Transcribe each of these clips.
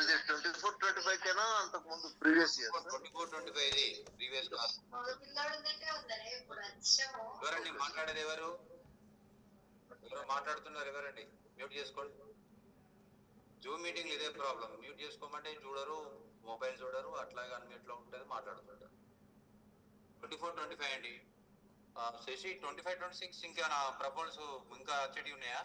ఇది 24-25 కేనా అంతకు ముందు ప్రీవియస్ ఇయర్ 24-25 ఇది ప్రీవియస్ కాదు. ఎవరండి మాట్లాడేది? ఎవరు మాట్లాడుతున్నారు? ఎవరండి? మ్యూట్ చేసుకోండి. జూమ్ మీటింగ్ ఇదే ప్రాబ్లం. మ్యూట్ చేసుకోమంటే చూడరు, మొబైల్ చూడరు, అట్లాగే అన్మ్యూట్ లో ఉంటుంది, మాట్లాడుతుంటారు. 24-25 అండి. శశి 25-26 ఇంకా ప్రపోజల్స్ ఇంకా వచ్చేటివి ఉన్నాయా?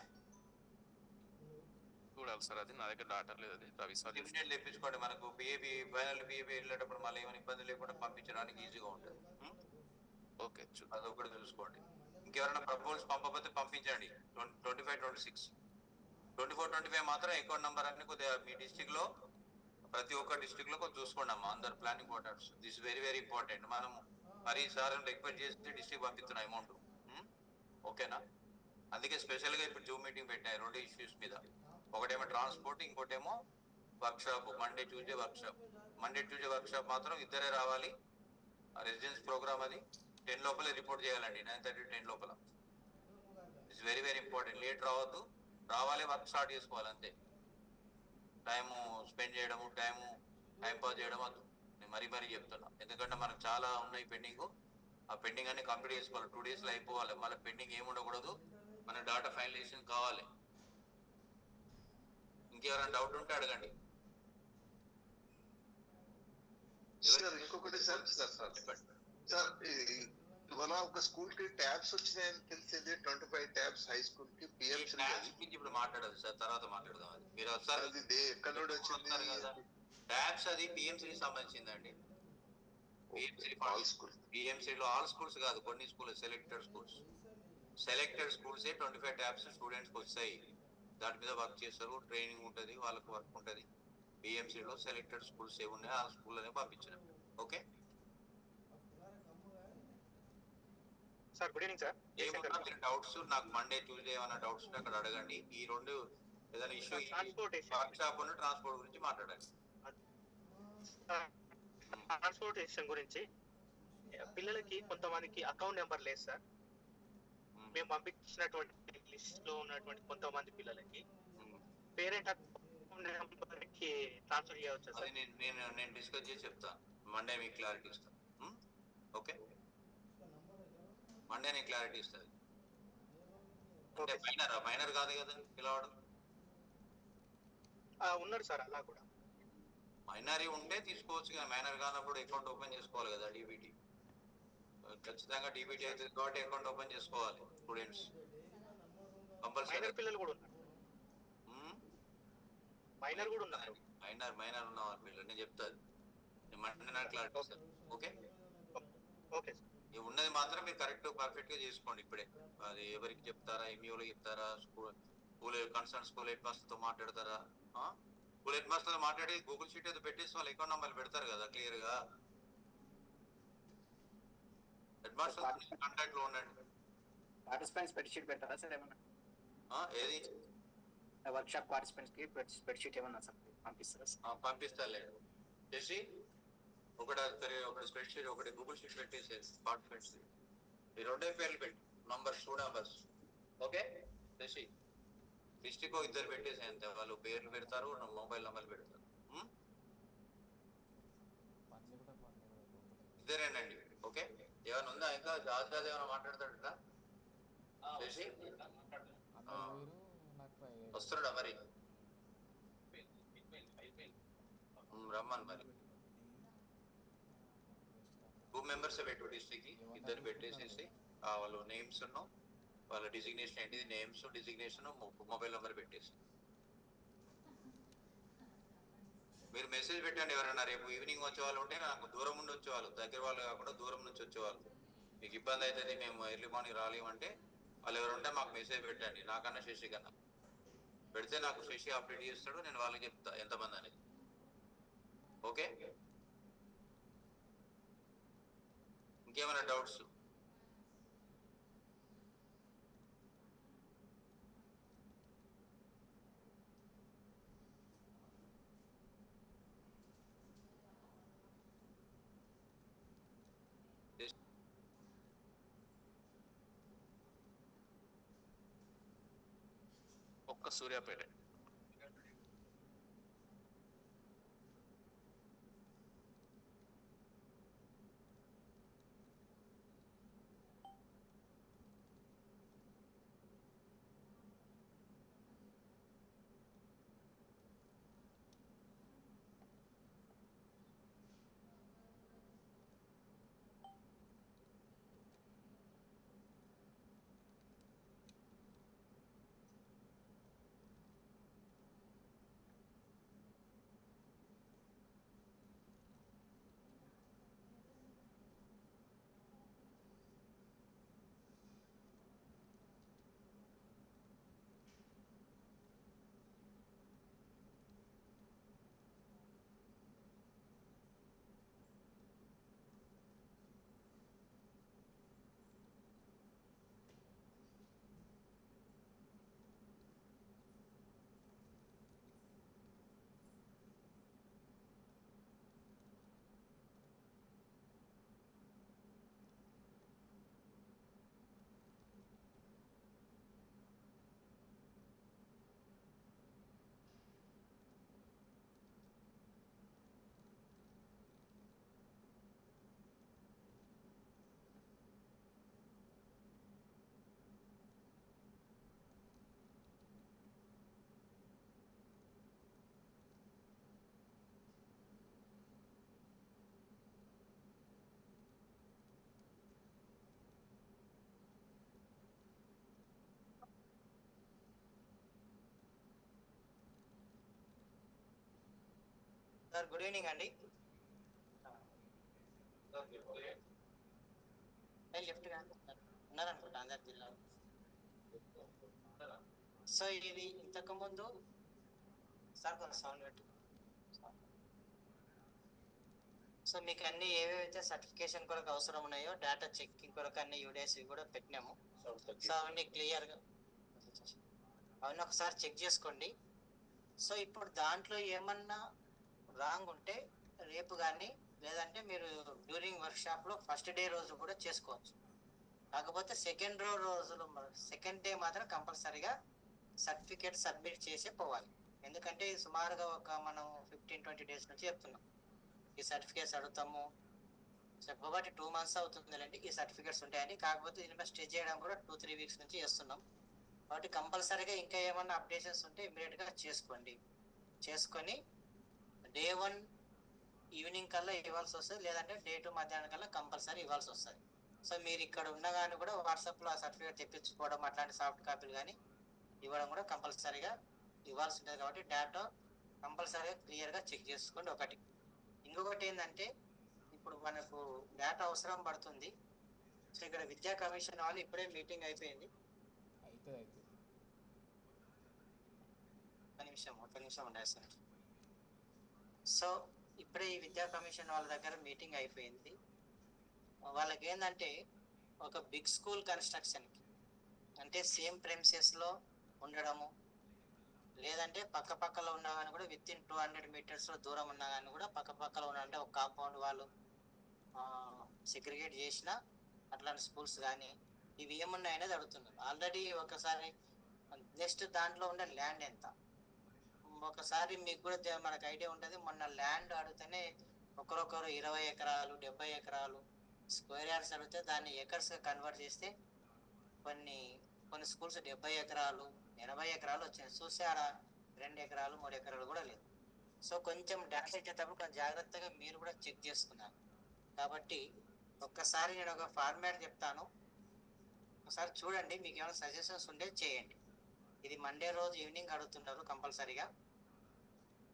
చూడాలి సార్, అది నా దగ్గర డాటా లేదు. అది రవి సార్ ఇమీడియట్ తెప్పించుకోండి. మనకు బీఏబీ ఫైనల్ బీఏబీ వెళ్ళేటప్పుడు మళ్ళీ ఏమైనా ఇబ్బంది లేకుండా పంపించడానికి ఈజీగా ఉంటుంది. ఓకే, అదొకటి చూసుకోండి. ఇంకెవరైనా ప్రపోజల్స్ పంపకపోతే పంపించండి. 25-26 24-25 మాత్రం అకౌంట్ నెంబర్ అన్ని కొద్దిగా మీ డిస్టిక్ లో ప్రతి ఒక్క డిస్టిక్ లో కొద్దిగా చూసుకోండి అమ్మా. అందరు planning importance. This very very important. మనం మరి సార్ రిక్వెస్ట్ చేసి డిస్టిక్ పంపిస్తున్నాం అమౌంట్. ఓకేనా? అందుకే స్పెషల్ గా ఇప్పుడు జూమ్ మీటింగ్ పెట్టాయి 2 ఇష్యూస్ మీద. ఒకటేమో ట్రాన్స్పోర్ట్, ఇంకోటేమో work shop. Monday Tuesday work shop. Monday Tuesday work shop మాత్రం ఇద్దరే రావాలి. రెసిడెన్స్ ప్రోగ్రామ్ అది 10 లోపలే రిపోర్ట్ చేయాలండి. 9:30-10 లోపల. It's very very important. Late రావద్దు, రావాలి, వర్క్ స్టార్ట్ చేసుకోవాలి అంతే. టైము స్పెండ్ చేయడము, టైం పాస్ చేయడం వద్దు. నేను మరీ చెప్తున్నా. ఎందుకంటే మనకు చాలా ఉన్నాయి పెండింగ్. ఆ పెండింగ్ అన్ని కంప్లీట్ చేసుకోవాలి. 2 days లో అయిపోవాలి. మళ్ళీ పెండింగ్ ఏమి ఉండకూడదు. మన డాటా ఫైనలైజేషన్ కావాలి. ఇంకెవరైనా డౌట్ ఉంటే అడగండి. ఇంకొకటి సార్ ఇవాళ ఒక స్కూల్ కి ట్యాబ్స్ వచ్చినాయని తెలిసేది. 25 ట్యాబ్స్ హై స్కూల్ కి పిఎంసీ ఇప్పుడు మాట్లాడదు సార్, తర్వాత మాట్లాడదాం. అది మీరు ఒకసారి ఎక్కడ నుండి వచ్చింది కదా ట్యాబ్స్? అది పిఎంసీ సంబంధించిందండి. పిఎంసీలో ఆల్ స్కూల్స్ కాదు, కొన్ని స్కూల్ సెలెక్టెడ్ స్కూల్సే 25 ట్యాబ్స్ స్టూడెంట్స్ కి వస్తాయి. దాని మీద వర్క్ చేస్తారు, ట్రైనింగ్ ఉంటుంది, వాళ్ళకి వర్క్ ఉంటుంది. పిఎంసీలో సెలెక్టెడ్ స్కూల్స్ ఏమున్నాయో ఆ స్కూల్లోనే పంపించడం. Okay sir, good evening sir. ఏమన్నా మీరు డౌట్స్ నాకు మండే ట్యూస్డే ఏమైనా డౌట్స్ ఉంటే అక్కడ అడగండి. ఈ రెండు ఏదైనా ఇష్యూ వర్క్ షాప్ ట్రాన్స్పోర్ట్ గురించి మాట్లాడండి. ట్రాన్స్పోర్టేషన్ గురించి పిల్లలకి కొంతమందికి అకౌంట్ నెంబర్ లేదు సార్. మేము పంపించినటువంటి లిస్ట్ లో ఉన్నటువంటి కొంతమంది పిల్లలకి పేరెంట్ అకౌంట్ నెంబర్ కి ట్రాన్స్ఫర్ చేయవచ్చు సార్. నేను డిస్కస్ చేసి చెప్తాను. మండే మీకు క్లారిటీ ఇస్తాను. ఓకే, మండే నేను క్లారిటీ ఇస్తుంది. అంటే మైనర్ కాదు కదా పిల్లవాడు? ఉన్నారు సార్, అలా కూడా. మైనరీ ఉంటే తీసుకోవచ్చు కదా. మైనర్ కానప్పుడు అకౌంట్ ఓపెన్ చేసుకోవాలి కదా. డీబీటీ ఖచ్చితంగా డీబీటీ అయితే కాబట్టి అకౌంట్ ఓపెన్ చేసుకోవాలి స్టూడెంట్స్ కంపల్సరీ. పిల్లలు కూడా ఉన్నారు. మైనర్ కూడా ఉన్నారు. మైనర్ ఉన్న పిల్లలు నేను చెప్తాను. మండే క్లారిటీ ఇస్తాను. Okay okay sir. ఉన్నది మాత్రం మీరు పర్ఫెక్ట్ గా చేసుకోండి. ఇప్పుడే అది ఎవరికి చెప్తారా? ఎంఈఓలో చెప్తారా? School concern school head master తో మాట్లాడతారా? స్కూల్ హెడ్ మాస్టర్ తో మాట్లాడి గూగుల్ షీట్ ఏదో పెట్టేసి వాళ్ళు అకౌంట్ నెంబర్లు పెడతారు కదా క్లియర్ గా. హెడ్ మాస్టర్ కాంటాక్ట్ లో ఉండండి. పార్టిసిపెంట్స్ స్ప్రెడ్ షీట్ పెట్టారా సార్ ఏమన్నా? ఏది వర్క్ షాప్ పార్టిసిపెంట్స్ కి స్ప్రెడ్ షీట్ ఏమన్నా సార్ పంపిస్తారా? పంపిస్తాలే చేసి ఒకటి స్ప్రెడ్ షీట్, ఒకటి గూగుల్ షీట్ పెట్టేసేసి పార్టిసిపెంట్స్ ఈ 2 పేర్లు పెట్టి నంబర్స్ 2 numbers. ఓకే చేసి డిస్ట్రిక్ట్ 2 పెట్టేసి అంతే. వాళ్ళు పేర్లు పెడతారు, మొబైల్ నెంబర్లు పెడతారు. ఇద్దరేనండి. ఓకే, ఏమైనా ఉందా ఇంకా? జాగ్రత్త ఏమైనా మాట్లాడతాడు చేసి వస్తున్నాడా మరి? రమ్మని మరి 2 members పెట్టు. డిస్ట్రిక్ట్ 2 పెట్టేసేసి వాళ్ళు నేమ్స్ వాళ్ళ డిజిగ్నేషన్ ఏంటిది, నేమ్స్, డిజిగ్నేషన్, మొబైల్ నెంబర్ పెట్టేసి మీరు మెసేజ్ పెట్టండి. ఎవరైనా రేపు ఈవినింగ్ వచ్చే వాళ్ళు ఉంటే, నాకు దూరం నుండి వచ్చేవాళ్ళు, దగ్గర వాళ్ళు కాకుండా దూరం నుంచి వచ్చేవాళ్ళు, మీకు ఇబ్బంది అవుతుంది, మేము ఎర్లీ మార్నింగ్ రాలేమంటే వాళ్ళు ఎవరు ఉంటే మాకు మెసేజ్ పెట్టండి. నాకన్నా శశి కన్నా పెడితే నాకు శశి అప్డేట్ చేస్తాడు, నేను వాళ్ళకి చెప్తా ఎంతమంది అనేది. ఓకే, ఇంకేమైనా డౌట్స్? ఒక్క సూర్యాపేట సార్ గుడ్ ఈవినింగ్ అండి. లెఫ్ట్ ఉన్నారనుకుంటా అందరు జిల్లా. సో ఇది ఇంతకు ముందు సార్ కొంచెం సౌండ్ పెట్టి. సో మీకు అన్ని ఏవైతే సర్టిఫికేషన్ కొరకు అవసరం ఉన్నాయో డేటా చెకింగ్ కొరకు అన్ని యూడిఎస్ కూడా పెట్టినాము. సో అవన్నీ క్లియర్గా అవన్నీ ఒకసారి చెక్ చేసుకోండి. సో ఇప్పుడు దాంట్లో ఏమన్నా రాంగ్ ఉంటే రేపు కానీ లేదంటే మీరు డ్యూరింగ్ వర్క్ షాప్లో ఫస్ట్ డే రోజు కూడా చేసుకోవచ్చు. కాకపోతే సెకండ్ డే మాత్రం కంపల్సరీగా సర్టిఫికేట్ సబ్మిట్ చేసి పోవాలి. ఎందుకంటే సుమారుగా మనం 15-20 days నుంచి చెప్తున్నాం ఈ సర్టిఫికేట్స్ అడుగుతాము. కాబట్టి 2 months అవుతుందండి ఈ సర్టిఫికేట్స్ ఉంటాయని. కాకపోతే దీని మీద స్టే చేయడం కూడా 2-3 weeks నుంచి చేస్తున్నాం. కాబట్టి కంపల్సరీగా ఇంకా ఏమన్నా అప్డేషన్స్ ఉంటే ఇమీడియట్గా చేసుకోండి. చేసుకొని Day 1 ఈవినింగ్ కల్లా ఇవ్వాల్సి వస్తుంది, లేదంటే Day 2 మధ్యాహ్నం కల్లా కంపల్సరీ ఇవ్వాల్సి వస్తుంది. సో మీరు ఇక్కడ ఉన్నగాని కూడా వాట్సాప్లో ఆ సర్టిఫికేట్ తెప్పించుకోవడం అట్లాంటి సాఫ్ట్ కాపీలు కానీ ఇవ్వడం కూడా కంపల్సరీగా ఇవ్వాల్సి ఉంటుంది. కాబట్టి డేటా కంపల్సరీగా క్లియర్గా చెక్ చేసుకోండి. ఒకటి. ఇంకొకటి ఏంటంటే ఇప్పుడు మనకు డేటా అవసరం పడుతుంది. సో ఇక్కడ విద్యా కమిషన్ వాళ్ళు ఇప్పుడే మీటింగ్ అయిపోయింది. ఒక నిమిషం ఉండాలి సార్. సో ఇప్పుడే ఈ విద్యా కమిషన్ వాళ్ళ దగ్గర మీటింగ్ అయిపోయింది. వాళ్ళకి ఏంటంటే ఒక బిగ్ స్కూల్ కన్స్ట్రక్షన్కి అంటే సేమ్ ప్రెమిసెస్లో ఉండడము, లేదంటే పక్కలో ఉన్నా కానీ కూడా విత్-ఇన్ 200 meters దూరం ఉన్నా కానీ కూడా పక్కలో ఉన్నా అంటే ఒక కాంపౌండ్ వాళ్ళు సెగ్రిగేట్ చేసిన అట్లాంటి స్కూల్స్ కానీ ఇవి ఏమున్నాయి అనేది అడుగుతున్నారు. ఆల్రెడీ ఒకసారి నెక్స్ట్ దాంట్లో ఉండే ల్యాండ్ ఎంత ఒకసారి మీకు కూడా మనకు ఐడియా ఉంటుంది. మొన్న ల్యాండ్ అడిగితేనే ఒకరొకరు 20 acres 70 acres స్క్వేర్ యార్డ్స్ అడిగితే దాన్ని ఎకర్స్గా కన్వర్ట్ చేస్తే కొన్ని స్కూల్స్ 70 acres 80 acres వచ్చాయి. చూస్తే ఆడ 2 acres 3 acres కూడా లేదు. సో కొంచెం డాటా ఇచ్చేటప్పుడు కొంచెం జాగ్రత్తగా మీరు కూడా చెక్ చేసుకున్నారు. కాబట్టి ఒక్కసారి నేను ఒక ఫార్మాట్ చెప్తాను, ఒకసారి చూడండి. మీకు ఏమైనా సజెషన్స్ ఉంటే చేయండి. ఇది మండే రోజు ఈవినింగ్ అడుగుతున్నారు కంపల్సరీగా.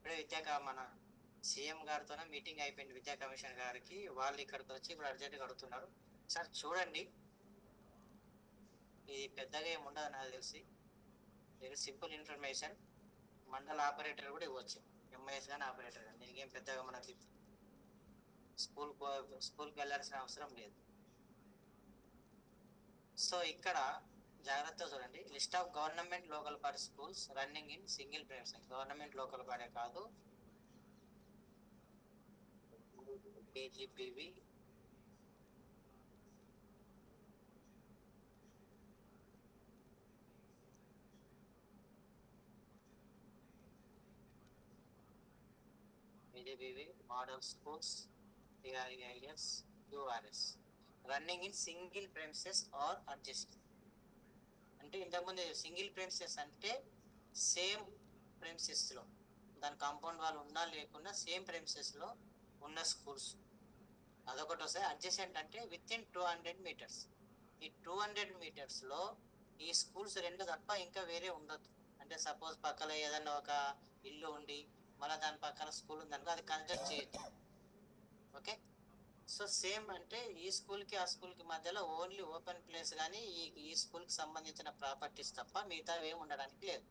ఇప్పుడే మన సీఎం గారితోనే మీటింగ్ అయిపోయింది విద్యా కమిషన్ గారికి. వాళ్ళు ఇక్కడికి వచ్చి ఇప్పుడు అర్జెంట్గా అడుగుతున్నారు. సార్ చూడండి, ఇది పెద్దగా ఏమి ఉండదు నాకు తెలిసి. Very simple information. మండల ఆపరేటర్ కూడా ఇవ్వచ్చు, ఎంఐఎస్ కానీ ఆపరేటర్ కానీ. దీనికి ఏం పెద్దగా మనకి స్కూల్కి వెళ్ళాల్సిన అవసరం లేదు. సో ఇక్కడ జాగ్రత్తగా చూడండి. List of government local body schools running in single premises. Government local body కాదు, KGBV model schools AREIS URS running in single premises are adjusting. అంటే ఇంతకుముందు సింగిల్ ప్రెమిసెస్ అంటే సేమ్ ప్రెమిసెస్లో దాని కాంపౌండ్ వాళ్ళు ఉన్నా లేకున్నా సేమ్ ప్రెమిసెస్లో ఉన్న స్కూల్స్ అదొకటి వస్తాయి. అడ్జసెంట్ అంటే విత్-ఇన్ 200 meters. ఈ 200 metersలో ఈ స్కూల్స్ 2 తప్ప ఇంకా వేరే ఉండొద్దు. అంటే సపోజ్ పక్కన ఏదన్నా ఒక ఇల్లు ఉండి మళ్ళీ దాని పక్కన స్కూల్ ఉందనుకో అది కన్స్ట్రక్ట్ చేయొచ్చు. ఓకే. సో సేమ్ అంటే ఈ స్కూల్కి ఆ స్కూల్కి మధ్యలో ఓన్లీ ఓపెన్ ప్లేస్ కానీ ఈ స్కూల్కి సంబంధించిన ప్రాపర్టీస్ తప్ప మిగతా ఏమి ఉండడానికి లేదు.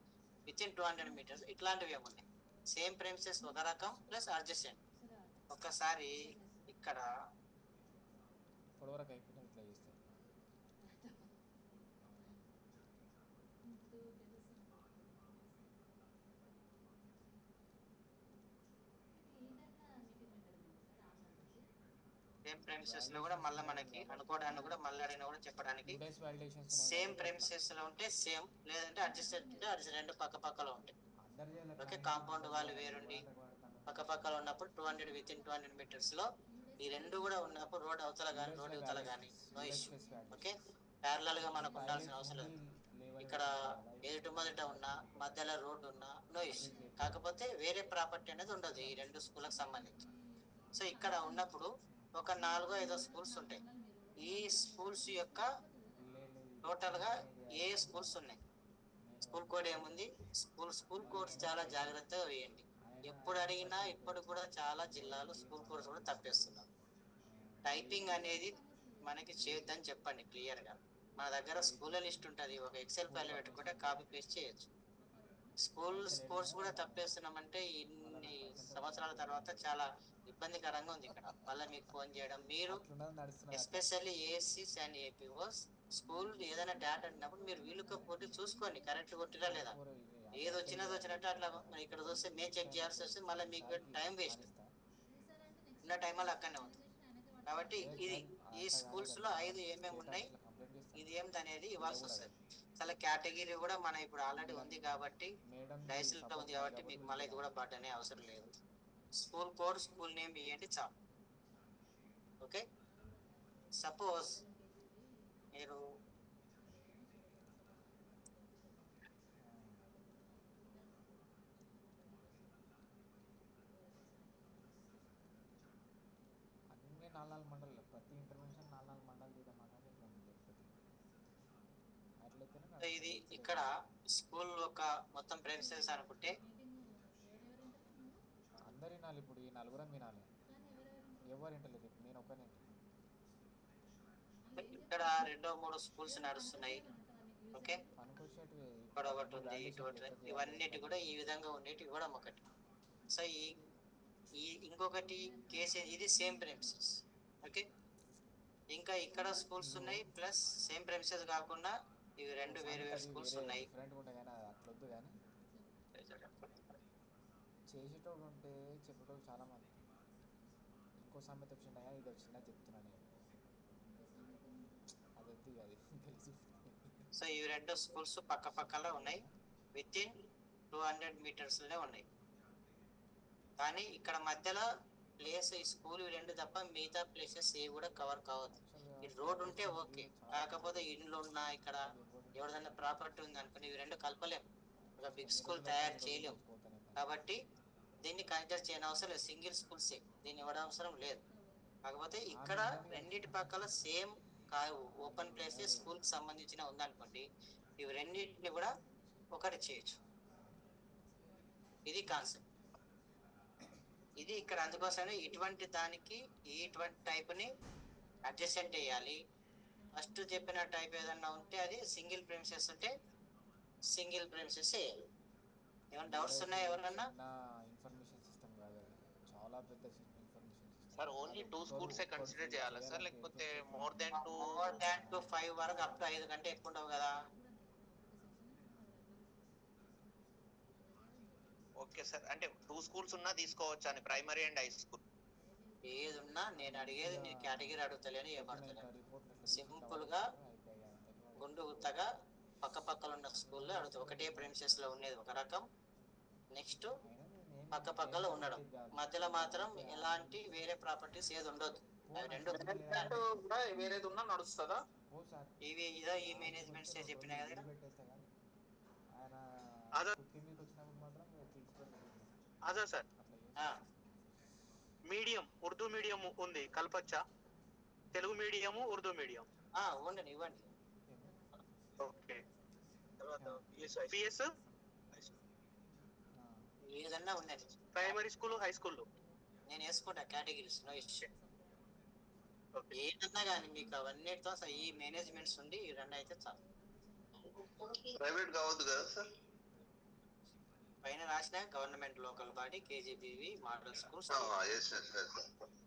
విత్-ఇన్ 200 meters ఇట్లాంటివి ఏమున్నాయి. సేమ్ ప్రెమిసెస్ ఒక రకం ప్లస్ అడ్జసెంట్. ఒక్కసారి ఇక్కడ సేమ్ ప్రెమిసెస్ లో కూడా మళ్ళీ మనకి అనుకోవడానికి కూడా మళ్ళీ అడిగినా కూడా చెప్పడానికి సేమ్ ప్రెమిసెస్ లో ఉంటే సేమ్, లేదంటే అడ్జస్టెంట్ ఉంటే అడ్జస్టెంట్ పక్కలో ఉంటాయి. ఓకే. కాంపౌండ్ వాళ్ళు వేరుండి పక్కలో ఉన్నప్పుడు 200 విత్-ఇన్ 200 meters లో ఈ రెండు కూడా ఉన్నప్పుడు రోడ్ అవతల కానీ రోడ్ యువతల కానీ నో ఇష్యూ. ఓకే. ప్యారలల్ గా మనకు ఉండాల్సిన అవసరం లేదు. ఇక్కడ ఎదుటి మొదట ఉన్నా మధ్యలో రోడ్డు ఉన్నా నో ఇష్యూ. కాకపోతే వేరే ప్రాపర్టీ అనేది ఉండదు ఈ 2 స్కూళ్ళకి సంబంధించి. సో ఇక్కడ ఉన్నప్పుడు ఒక 4-5 స్కూల్స్ ఉంటాయి. ఈ స్కూల్స్ యొక్క టోటల్గా ఏ స్కూల్స్ ఉన్నాయి, స్కూల్ కోడ్ ఏముంది, స్కూల్ కోడ్స్ చాలా జాగ్రత్తగా వేయండి. ఎప్పుడు అడిగినా ఇప్పుడు కూడా చాలా జిల్లాలు స్కూల్ కోర్స్ కూడా తప్పేస్తున్నారు. టైపింగ్ అనేది మనకి చేయొద్దని చెప్పండి క్లియర్ గా. మన దగ్గర స్కూల్ లిస్ట్ ఉంటుంది, ఒక ఎక్సెల్ ఫైల్ పెట్టుకుంటే కాపీ పేస్ట్ చేయొచ్చు. స్కూల్ కోర్స్ కూడా తప్పేస్తున్నామంటే ఇన్ని సంవత్సరాల తర్వాత చాలా ఇబ్బందికరంగా ఉంది ఇక్కడ. మళ్ళీ మీకు ఫోన్ చేయడం, మీరు ఎస్పెషల్లీ ఏఎస్సీస్ అండ్ ఏపీఓస్ స్కూల్ ఏదైనా డేటా అడిగినప్పుడు మీరు వీలుగా కొట్టి చూసుకోండి కరెక్ట్ కొట్టిరా లేదా. ఏది వచ్చినట్టు అట్లా ఇక్కడ చూస్తే మేము చెక్ చేయాల్సి వస్తే మళ్ళీ మీకు టైం వేస్ట్, ఉన్న టైం వల్ల అక్కడనే ఉంది. కాబట్టి ఇది ఈ స్కూల్స్ లో 5 ఏమేమి ఉన్నాయి, ఇది ఏమిటి అనేది ఇవ్వాల్సి వస్తుంది. అసలు కేటగిరీ కూడా మన ఇప్పుడు ఆల్రెడీ ఉంది కాబట్టి డైస్ లో ఉంది కాబట్టి మీకు మళ్ళీ ఇది కూడా బట్ అవసరం లేదు. స్కూల్ కోడ్ స్కూల్ నేమ్ ఇవ్వండి చాలు. ఓకే, సపోజ్ మీరు అన్ని 4 మండలాలు, ప్రతి ఇంటర్వెన్షన్ 4 మండలాలు తీద్దామన్నా అట్లయితేనే ఇది ఇక్కడ స్కూల్ ఒక మొత్తం ప్రెమిసెస్ అనుకుంటే అందరు వినాలి. ఇప్పుడు ఈ 4 వినాలి, ఎవరు వింటలేదు. ఇప్పుడు నేను ఒక్కనే. ఇక్కడ 2-3 స్కూల్స్ నడుస్తున్నాయి. ఓకే, పనికొచ్చేటివి ఇక్కడ ఒకటి ఉంది, ఇటు ఇవన్నిటి కూడా ఈ విధంగా ఉండేటివి కూడా ఒకటి. సో ఈ ఇంకొకటి కేసు ఇది సేమ్ ప్రెమిసెస్. ఓకే, ఇంకా ఇక్కడ స్కూల్స్ ఉన్నాయి ప్లస్ సేమ్ ప్రెమిసెస్ కాకుండా ఇవి 2 వేరు వేరు స్కూల్స్ ఉన్నాయి. డిఫరెంట్ ఉంటాయి కానీ అది అట్లొద్దు. కానీ చేసేటోడు ఉంటే చెప్పేటోడు చాలా మంది. ఇంకో సామెత వచ్చిందా, ఇది వచ్చిందా చెప్తున్నాను నేను. అది వద్దు, అది తెలుసు. సో ఈ 2 స్కూల్స్ పక్క పక్కలో ఉన్నాయి, విత్ ఇన్ 200 meters లోనే ఉన్నాయి. కానీ ఇక్కడ మధ్యలో ప్లేస్ ఈ స్కూల్ 2 తప్ప మిగతా ప్లేసెస్ ఏ కూడా కవర్ కావద్దు. ఈ రోడ్ ఉంటే ఓకే, కాకపోతే ఇండ్లు ఉన్నా ఇక్కడ ఎవరిదైనా ప్రాపర్టీ ఉంది అనుకుని ఇవి 2 కలపలేము, ఒక బిగ్ స్కూల్ తయారు చేయలేము. కాబట్టి దీన్ని కన్సిడర్ చేయని అవసరం లేదు, సింగిల్ స్కూల్సే, దీన్ని ఇవ్వడం అవసరం లేదు. కాకపోతే ఇక్కడ రెండింటి పక్కల సేమ్ ఓపెన్ ప్లేస్ స్కూల్ కి సంబంధించిన ఉందనుకోండి, ఇవి రెండింటిని కూడా ఒకటి చేయొచ్చు. ఇది కాన్సెప్ట్. ఇది ఇక్కడ అందుకోసమే ఇటువంటి దానికి ఇటువంటి టైప్ ని అడ్జస్టెంట్ వేయాలి. ఫస్ట్ చెప్పిన టైప్ ఏదన్నా ఉంటే అది సింగిల్ ప్రెమిసెస్ ఉంటే సింగిల్ ప్రెమిసెస్ వేయాలి. ఏమైనా డౌట్స్ ఉన్నాయా ఎవరన్నా? ఇన్ఫర్మేషన్ సిస్టమ్ కాదు అది, చాలా పెద్ద information system. Sir only 2 schools consider చేయాలా సార్, లేకపోతే మోర్ దాన్ 2 5 వరకు అప్ టు 5 కంటే ఎక్కువ ఉండవు కదా. ఓకే సార్, అంటే 2 schools ఉన్నా తీసుకోవచ్చు అని, ప్రైమరీ అండ్ హై స్కూల్ ఏది ఉన్నా నేను అడిగేది నీ కేటగిరీ అడుగుతలేని ఏమడతలేదు. సింపుల్ గా గుండు గుత్తగా పక్క పక్కల ఉన్న స్కూల్లో అడుగుతా. ఒకటే ప్రెమిసెస్ లో ఉండేది ఒక రకం, నెక్స్ట్ పక్క పక్కలో ఉండడం, మధ్యలో మాత్రం ఎలాంటి వేరే ప్రాపర్టీస్ ఏది ఉండదు. అవి 2 వేరేది ఉన్నా నడుస్తుందా? ఇవి ఈ మేనేజ్మెంట్స్ చెప్పినా కదా. అదే సార్, మీడియం ఉర్దూ మీడియం ఉంది, కల్పచ్చా? తెలుగు మీడియం, ఉర్దూ మీడియం ఉండండి, ఇవ్వండి. ఓకే, పిఎస్ ఏదన్నా ఉండండి. ప్రైమరీ స్కూల్, హై స్కూల్ నేను వేసుకుంటా కేటగిరీస్, నో ఇష్యూ. ఏదన్నా కానీ మీకు అవన్నిటితో ఈ మేనేజ్మెంట్స్ ఉండి ఈ 2 అయితే చాలు. ప్రైవేట్ కావద్దు కదా సార్? పైన రాసిన government local body KGBV model schools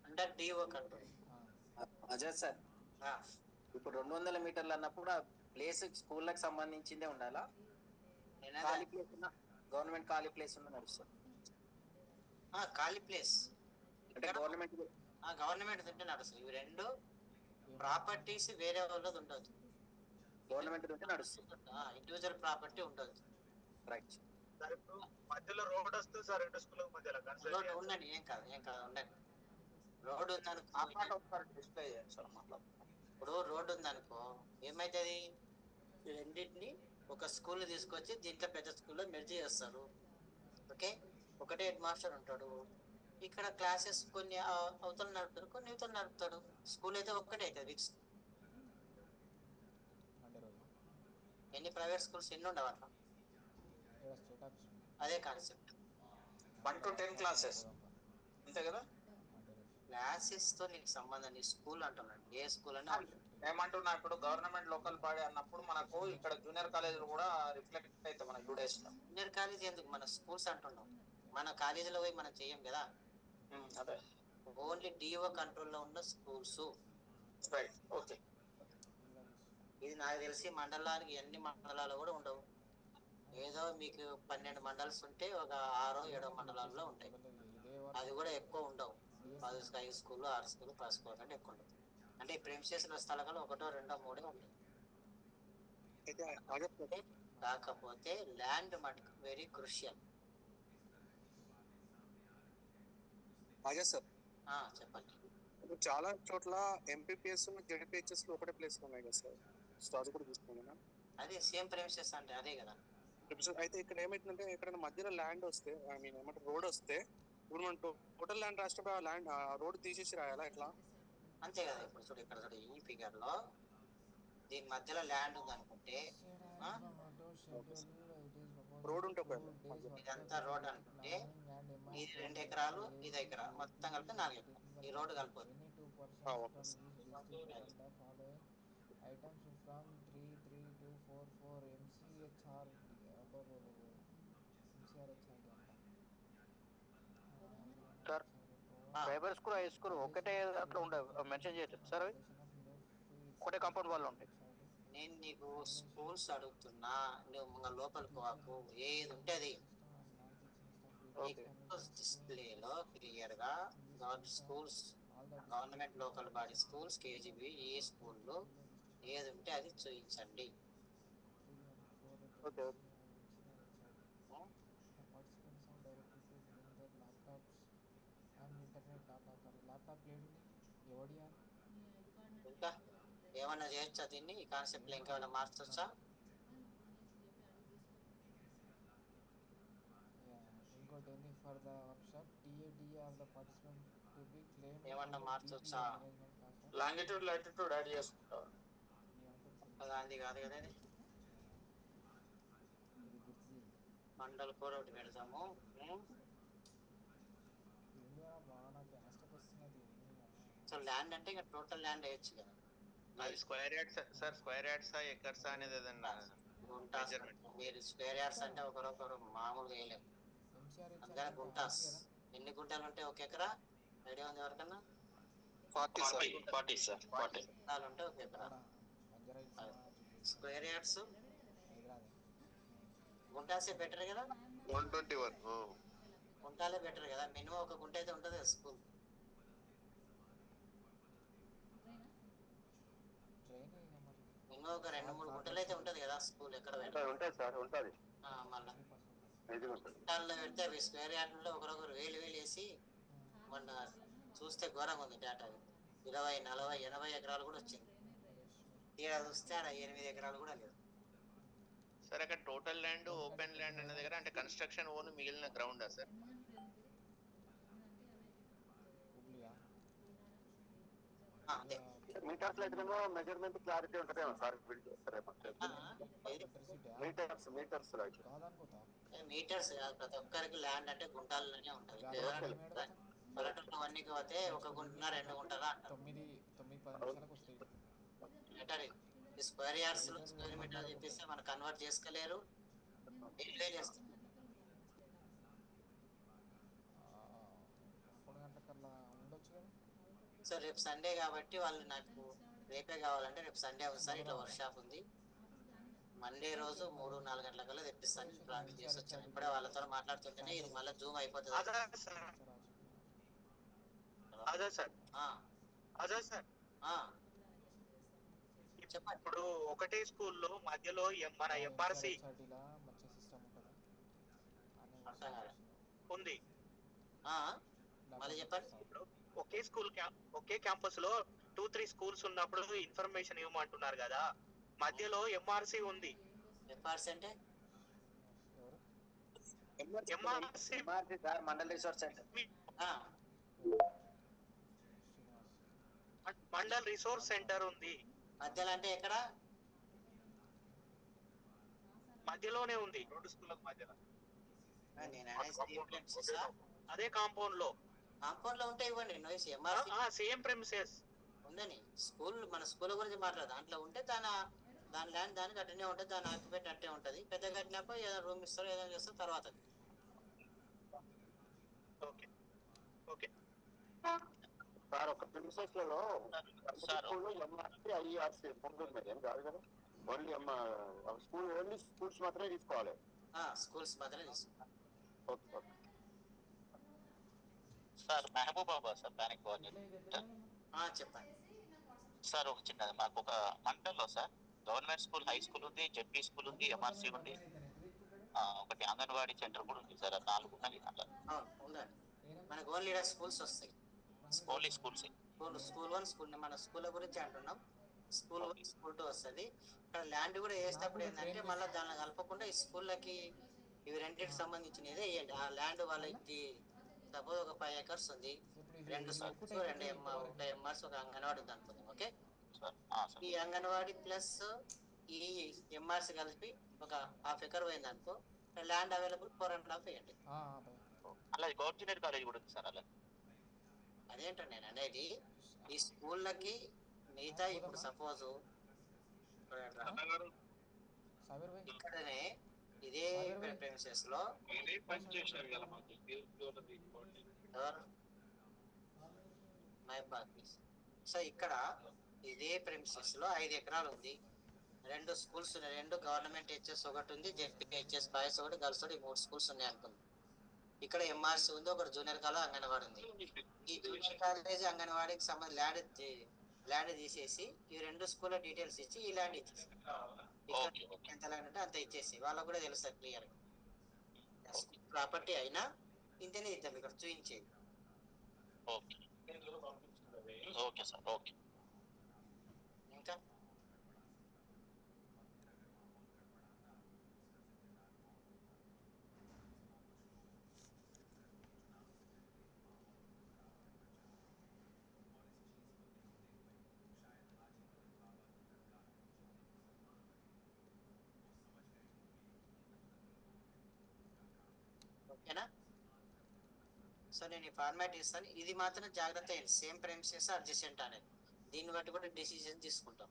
under DO control. Ajay sir, ఇప్పుడు 200 మీటర్లు అన్నప్పుడు ఆ ప్లేస్ స్కూళ్ళకి సంబంధించిందే ఉండాలా? ఖాళీ ప్లేస్ ఉన్నా, గవర్నమెంట్ ఖాళీ ప్లేస్ ఉన్నా నడుస్తుంది. ఖాళీ ప్లేస్ అంటే గవర్నమెంట్ ఉంటే నడుస్తుంది. ఇవి 2 ప్రాపర్టీస్ వేరే వాళ్ళది ఉండదు, గవర్నమెంట్ ఉంటే నడుస్తుంది. ఇండివిజువల్ ప్రాపర్టీ ఉండదు. రైట్. మధ్యలో రోడ్ వస్తుంది సార్, 2 స్కూల్ మధ్యలో రోడ్ ఉండండి, ఏం కాదు ఉండండి. రోడ్ ఉందనుకో, ఇప్పుడు రోడ్ ఉందనుకో ఏమైతుంది, ఈ రెండింటిని ఒక స్కూల్ తీసుకొచ్చి దీంట్లో పెద్ద స్కూల్లో మెర్జ్ చేస్తారు. ఓకే, ఒకటే హెడ్ మాస్టర్ ఉంటాడు. ఇక్కడ క్లాసెస్ కొన్ని అవతల నడుపుతాడు, కొన్ని ఇవతల నడుపుతాడు. స్కూల్ అయితే ఒక్కటే అవుతుంది. ఎన్ని ప్రైవేట్ స్కూల్స్ ఎన్ని ఉండవు అట్లా. అదే కాన్సెప్ట్. 1 to 10 క్లాసెస్ అంతే కదా? క్లాసెస్ తో నీకు సంబంధం, నీ స్కూల్ అంటున్నాడు, ఏ స్కూల్ అని ఏమంటున్నా, ఇప్పుడు గవర్నమెంట్ లోకల్ బాడీ అన్నప్పుడు మనకు ఇక్కడ జూనియర్ కాలేజీలు కూడా రిఫ్లెక్ట్ అవుతాయి మన యూడేస్ లో. జూనియర్ కాలేజ్ ఎందుకు, మన స్కూల్స్ అంటున్నాం. మన కాలేజీలో పోయి మనం చెయ్యం కదా. అదే ఓన్లీ డిఓ కంట్రోల్లో ఉన్న స్కూల్స్. Right, okay. ఇది నాకు తెలిసి మండలానికి ఎన్ని మండలాలు కూడా ఉండవు. ఏదో మీకు 12 మండల్స్ ఉంటే ఒక 6 7 మండలాల్లో ఉంటాయి. అది కూడా ఎక్కువ ఉండవు. 5 స్కూల్ 6 స్కూల్ 10 స్కూల్ అంటే ఎక్కువ ఉండదు. అంటే ఇప్పుడు ఎంసీఎస్లో స్థలాలు 1 2 3 ఉంటాయి. కాకపోతే ల్యాండ్ మటుకు వెరీ క్రూషియల్. అదే సార్, చెప్పండి. ఇప్పుడు చాలా చోట్ల ఎంపీపీఎస్ జెడ్పీహెచ్ఎస్ ఒకటే ప్లేస్ ఉన్నాయి కదా సార్, స్టార్స్ కూడా తీసుకున్నా. అదే సేమ్ ప్రెమిసెస్ అంటే అదే కదా. అయితే ఇక్కడ ఏమైతుందంటే ఎక్కడైనా మధ్యలో ల్యాండ్ వస్తే, ఐ మీన్ ఏమంటారు, రోడ్ వస్తే ఇప్పుడు మనం టోటల్ ల్యాండ్ రాష్ట్ర ల్యాండ్ రోడ్ తీసేసి రాయాలా ఎట్లా? అంతే కదా. ఇప్పుడు చూడు, ఇక్కడ చూడు, ఈ ఫిగర్ లో దీని మధ్యలో ల్యాండ్ ఉంది అనుకుంటే రోడ్ ఉంటే ఇదంతా రోడ్ అనుకుంటే ఇది 2 ఎకరాలు, ఇది ఎకరా, మొత్తం కలిపి 4 ఎకరాలు. ఈ రోడ్డు కలిపోదు. ప్రైవేట్ స్కూల్ హై స్కూల్ ఒకటే అట్లా ఉండవు, మెన్షన్ చేయొచ్చు సార్. అవి ఒకటే కాంపౌండ్ వాళ్ళు ఉంటాయి. నేను నీకు స్కూల్స్ అడుగుతున్నా, నువ్వు లోపలికి పోకు, ఏది ఉంటే అది డిస్ప్లేలో క్లియర్ గా schools, government local body schools, KGB, ఈ స్కూల్లో ఏది ఉంటే అది చూపించండి. ఓకే. ఇంకా ఏమన్నా చేయొచ్చా దీన్ని, ఈ కాన్సెప్ట్ లో ఇంకేమైనా మార్చొచ్చా? ఏమన్నా మార్చొచ్చా? లాంగిట్యూడ్ లాటిట్యూడ్ యాడ్ చేసుకుంటాం. అది కాదు కదా, ఇది మండల్ కూడా ఒకటి పెడతాము. సో ల్యాండ్ అంటే ఇక టోటల్ ల్యాండ్ వేయచ్చు కదా. స్క్వేర్ యార్డ్స్ సార్, స్క్వేర్ యార్డ్సా ఎకర్సా అనేది ఏదన్నా గుంటాస్. మీరు స్క్వేర్ యార్డ్స్ అంటే ఒకరొకరు మామూలుగా వేయలేము. అందుకని గుంటాస్. ఎన్ని గుంటలు ఉంటాయి ఒక ఎకరా? ఐడియా ఉంది ఎవరికన్నా? 40 సార్. 40 గుంటాలు ఉంటే ఒక ఎకరా. స్క్వేర్ యార్డ్స్ గుంటాసే బెటర్ కదా. 121. గుంటాలే బెటర్ కదా. మినిమం ఒక గుంట అయితే ఉంటుంది కదా స్కూల్. మినిమం ఒక 2-3 గుంటలు అయితే ఉంటది కదా స్కూల్. ఎక్కడ ఉంటాయి సార్, ఉంటుంది. మళ్ళా గుంటాల్లో పెడితే అవి స్క్వేర్ యార్డ్లో ఒకరొకరు వేలు వేసి మొన్న చూస్తే ఘోరంగా ఉంది డేటా. 20 40 80 ఎకరాలు కూడా వచ్చింది. ఇక్కడ చూస్తే ఆడ 8 ఎకరాలు కూడా లేదు. సార్ అక్కడ టోటల్ ల్యాండ్ ఓపెన్ ల్యాండ్ అనే దగ్గర అంటే కన్స్ట్రక్షన్ ఓన్ మిగిలిన గ్రౌండా సార్? అంతే. మీటర్స్ అయితే మెజర్మెంట్ క్లారిటీ ఉంటుందేమో సార్, మీటర్స్ మీటర్స్ కాదు, ప్రతి ఒక్కరికి ల్యాండ్ అంటే గుంటల్లోనే ఉంటుంది. పల్లెటూరులో అన్ని పోతే 1 గుంటనా 2 గుంటలా అంటారు. స్క్వేర్ యార్డ్స్ లో స్క్వేర్ మీటర్ చెప్పేస్తే మనం కన్వర్ట్ చేసుకోలేరు, చేస్తారు. సో రేపు సండే కాబట్టి వాళ్ళు నాకు రేపే కావాలంటే రేపు సండే ఉంది సార్, ఇట్లా వర్క్ షాప్ ఉంది, మండే రోజు 3-4 గంటల కల్లా తెప్పిస్తాను ప్రామిస్ చేసి వచ్చాను. ఇప్పుడే వాళ్ళతో మాట్లాడుతుంటేనే ఇది మళ్ళీ జూమ్ అయిపోతుంది. చెప్పండి. ఇప్పుడు ఒకటే స్కూల్లో మధ్యలో మన ఎంఆర్సి ఉంది. మళ్ళీ చెప్పండి. ఒకే స్కూల్ ఒకే క్యాంపస్ లో 2-3 స్కూల్స్ ఉన్నప్పుడు ఇన్ఫర్మేషన్ ఇవ్వమంటున్నారు కదా. మధ్యలో ఎంఆర్సి ఉంది. ఎంఆర్సి అంటే mandal resource centre. Mandal resource centre ఉంది. మధ్యలో అంటే ఎక్కడ? మధ్యలోనే ఉంది, 2 స్కూళ్ళ మధ్యలో. నేను అనేది సేమ్ ప్రెమిసెస్ అదే కాంపౌండ్ లో కాంపౌండ్ లో ఉంటే ఇవ్వండి నోయిస్ ఎంఆర్సి సేమ్ ప్రెమిసెస్ ఉందని స్కూల్ మన స్కూల్ గురించి మాట్లాడదు దాంట్లో ఉంటే దాని ల్యాండ్ దానికి అట్టనే ఉంటుంది దాని ఆక్యుపేట్ అట్టే ఉంటుంది పెద్ద కట్టినప్పుడు ఏదైనా రూమ్ ఇస్తారు ఏదైనా చేస్తారు తర్వాత ఓకే ఓకే సార్ ఒక ప్రిన్సెస్ లలో సార్ స్కూల్లో ఎంఆర్సి ఐఆర్సి ఉంటుంది ఏం కాదు కదా ఓన్లీ స్కూల్ ఓన్లీ స్కూల్స్ మాత్రమే తీసుకోవాలి. స్కూల్స్ మాత్రమే తీసుకోవాలి. Okay okay sir Mahabubabad sir దానికి కోఆర్డినేటర్ చెప్పండి సార్. ఒక చిన్నది మాకు ఒక మండల్లో sir government school high school ఉంది, జెడ్పీ స్కూల్ ఉంది, ఎంఆర్సీ ఉంది, ఒకటి అంగన్వాడీ సెంటర్ కూడా ఉంది సార్. 4 ఉన్నది అట్లా. ఉందండి మనకు ఓన్లీ స్కూల్స్ వస్తాయి. ఓన్లీ స్కూల్స్ స్కూల్ 1 స్కూల్ మన స్కూల్ గురించి అంటున్నాం. స్కూల్ 1 స్కూల్ 2 వస్తుంది. ఇక్కడ ల్యాండ్ కూడా వేసేటప్పుడు ఏంటంటే మళ్ళీ దాన్ని కలపకుండా ఈ స్కూళ్ళకి ఇవి రెండింటికి సంబంధించినదే వేయండి. ఆ ల్యాండ్ వాళ్ళకి సపోజ్ ఒక 5 acres ఉంది, 2 స్కూల్స్, 2 ఎంఆర్స్, ఒక అంగన్వాడీ ఉంది అనుకుందాం. ఓకే ఈ అంగన్వాడీ ప్లస్ ఈ ఎంఆర్స్ కలిపి ఒక 1/2 acre పోయింది అనుకో ల్యాండ్ అవైలబుల్ 4.5 వేయండి. అలా గవర్నమెంట్ కాలేజ్ కూడా ఉంది సార్. అలా అదేంటండి నేను అనేది ఈ స్కూళ్ళకి మిగతా ఇప్పుడు సపోజ్ ఇక్కడనే ఇదే ప్రెమిసెస్ లో సో ఇక్కడ ఇదే ప్రెమిసెస్ లో 5 ఎకరాలు ఉంది, 2 స్కూల్స్ ఉన్నాయి, 2 గవర్నమెంట్ హెచ్ఎస్ ఒకటి ఉంది, జెడ్పీ హెచ్ఎస్ బాయ్స్ ఒకటి గర్ల్స్ ఒకటి 3 స్కూల్స్ ఉన్నాయి అనుకుంది. ఇక్కడ ఎంఆర్సీ ఉంది, ఒక జూనియర్ కాలేజ్ అంగన్వాడీ ఉంది. ఈ జూనియర్ కాలేజ్ అంగన్వాడీకి సంబంధించి ల్యాండ్ తీసేసి ఈ 2 స్కూల్ డీటెయిల్స్ ఇచ్చి ఈ ల్యాండ్ ఇచ్చేసి ఎంత ల్యాండ్ అంటే అంత ఇచ్చేసి వాళ్ళకు కూడా తెలుస్తుంది క్లియర్ ప్రాపర్టీ అయినా ఇంతనే ఇద్దాం ఇక్కడ చూపించేది. Okay sir. ఓకే ఇంకా ఓకేనా? సో నేను ఈ ఫార్మాట్ ఇస్తాను, ఇది మాత్రం జాగ్రత్త అయ్యింది. సేమ్ ప్రెమిసెస్ అడ్జసెంట్ అనేది దీన్ని బట్టి కూడా డిసిజన్ తీసుకుంటాం.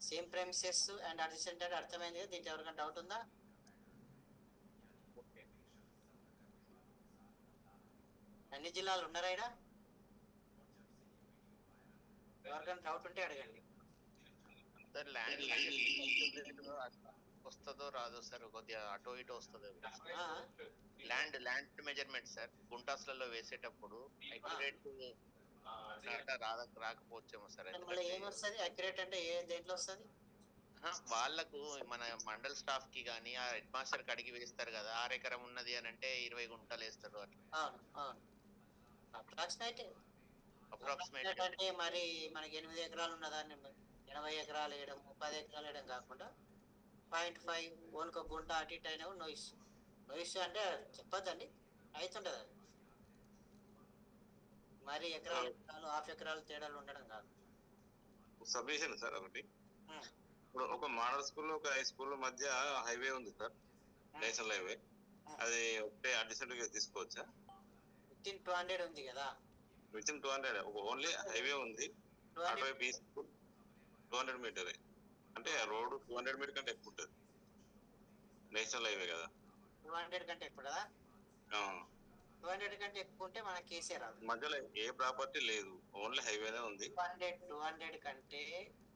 సేమ్ ప్రెమిసెస్ అండ్ అడ్జసెంట్ అంటే అర్థమైంది కదా? దీంట్లో ఎవరికైనా డౌట్ ఉందా? అన్ని జిల్లాలు ఉన్నారా ఇక్కడ? ఎవరికైనా డౌట్ ఉంటే అడగండి. సార్ ల్యాండ్ వస్తుందో రాదో సార్, కొద్దిగా అటో ఇటో వస్తుందో. ల్యాండ్ మెజర్మెంట్ సార్ గుంటాస్లలో వేసేటప్పుడు అక్యురేట్ రాకపోవచ్చేమో సార్. ఏమొస్తుంది అక్యురేట్ అంటే ఏ దేంట్లో వస్తుంది? వాళ్ళకు మన మండల్ స్టాఫ్ కి గానీ ఆ హెడ్ మాస్టర్ కి అడిగి వేస్తారు కదా, 6 ఎకరం ఉన్నది అని అంటే 20 గుంటలు వేస్తారు అట్లా. అప్రాక్సిమేట్ అంటే మరి మనకి 8 ఎకరాలు ఉన్నదాన్ని 80 ఎకరాలు వేయడం, 10 ఎకరాలు వేయడం కాకుండా 0.5 ఓన్కో గుంట అటు ఇటు అయినా నో ఇష్యూ. నో ఇష్యూ అంటే చెప్పొద్దండి, అవుతుంటది అది. మరి ఎకరాలు 1/2 ఎకరాలు తేడాలు ఉండడం కాదు. సబ్మిషన్ సార్ ఒకటి, ఇప్పుడు ఒక మోడల్ స్కూల్ ఒక హై స్కూల్ మధ్య హైవే ఉంది సార్, నేషనల్ హైవే. అది ఒకటే అడ్జసెంట్ గా తీసుకోవచ్చా? వితిన్ 200 ఉంది కదా, వితిన్ 200 ఓన్లీ హైవే ఉంది. అటువైపు ఈ స్కూల్ 200 మీటర్ అంటే రోడ్ 200 మీటర్ కంటే ఎక్కువ ఉంటుంది, నేషనల్ హైవే కదా. 200 కంటే ఎక్కువ కదా? 200 కంటే ఎక్కువ ఉంటే మన కేసే రాదు. మధ్యలో ఏ ప్రాపర్టీ లేదు, ఓన్లీ హైవేనే ఉంది. 200 కంటే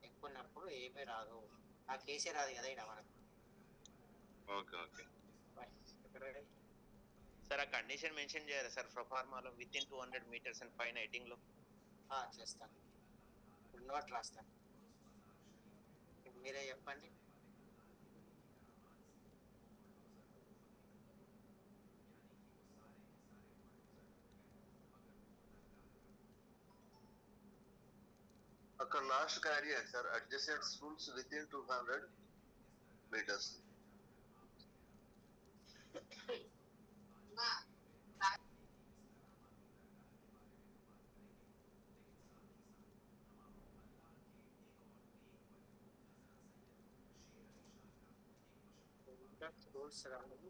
ఎక్కువ ఉన్నప్పుడు ఏమీ రాదు, ఆ కేసే రాదు కదా ఇక్కడ మనకు. Okay okay sir. ఆ కండిషన్ మెన్షన్ చేయాలి సార్ ప్రొఫార్మాలో, విత్ ఇన్ 200 మీటర్స్ అండ్ పైన హెడ్డింగ్ లో. చేస్తాను, నోట్ రాస్తాను, మీరే చెప్పండి. అక్కడ last carry sir adjacent schools within 200 meters. Schools రాలేదు,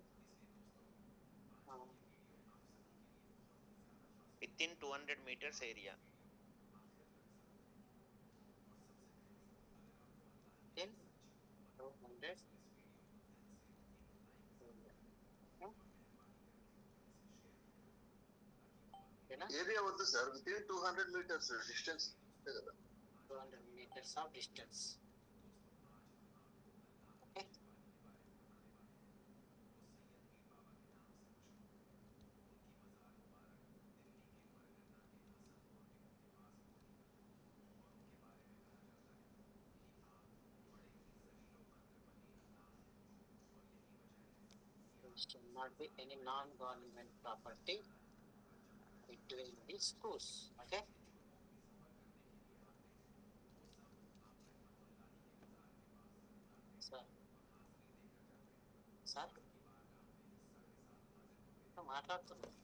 within 200 meters area. In 200. Area వద్దు సార్, విత్ ఇన్ 200 మీటర్స్ డిస్టెన్స్ కదా. 200 meters of distance. Okay. There should not be any non-government property between the schools. Okay. Sir మాట్లాడుతున్నాను.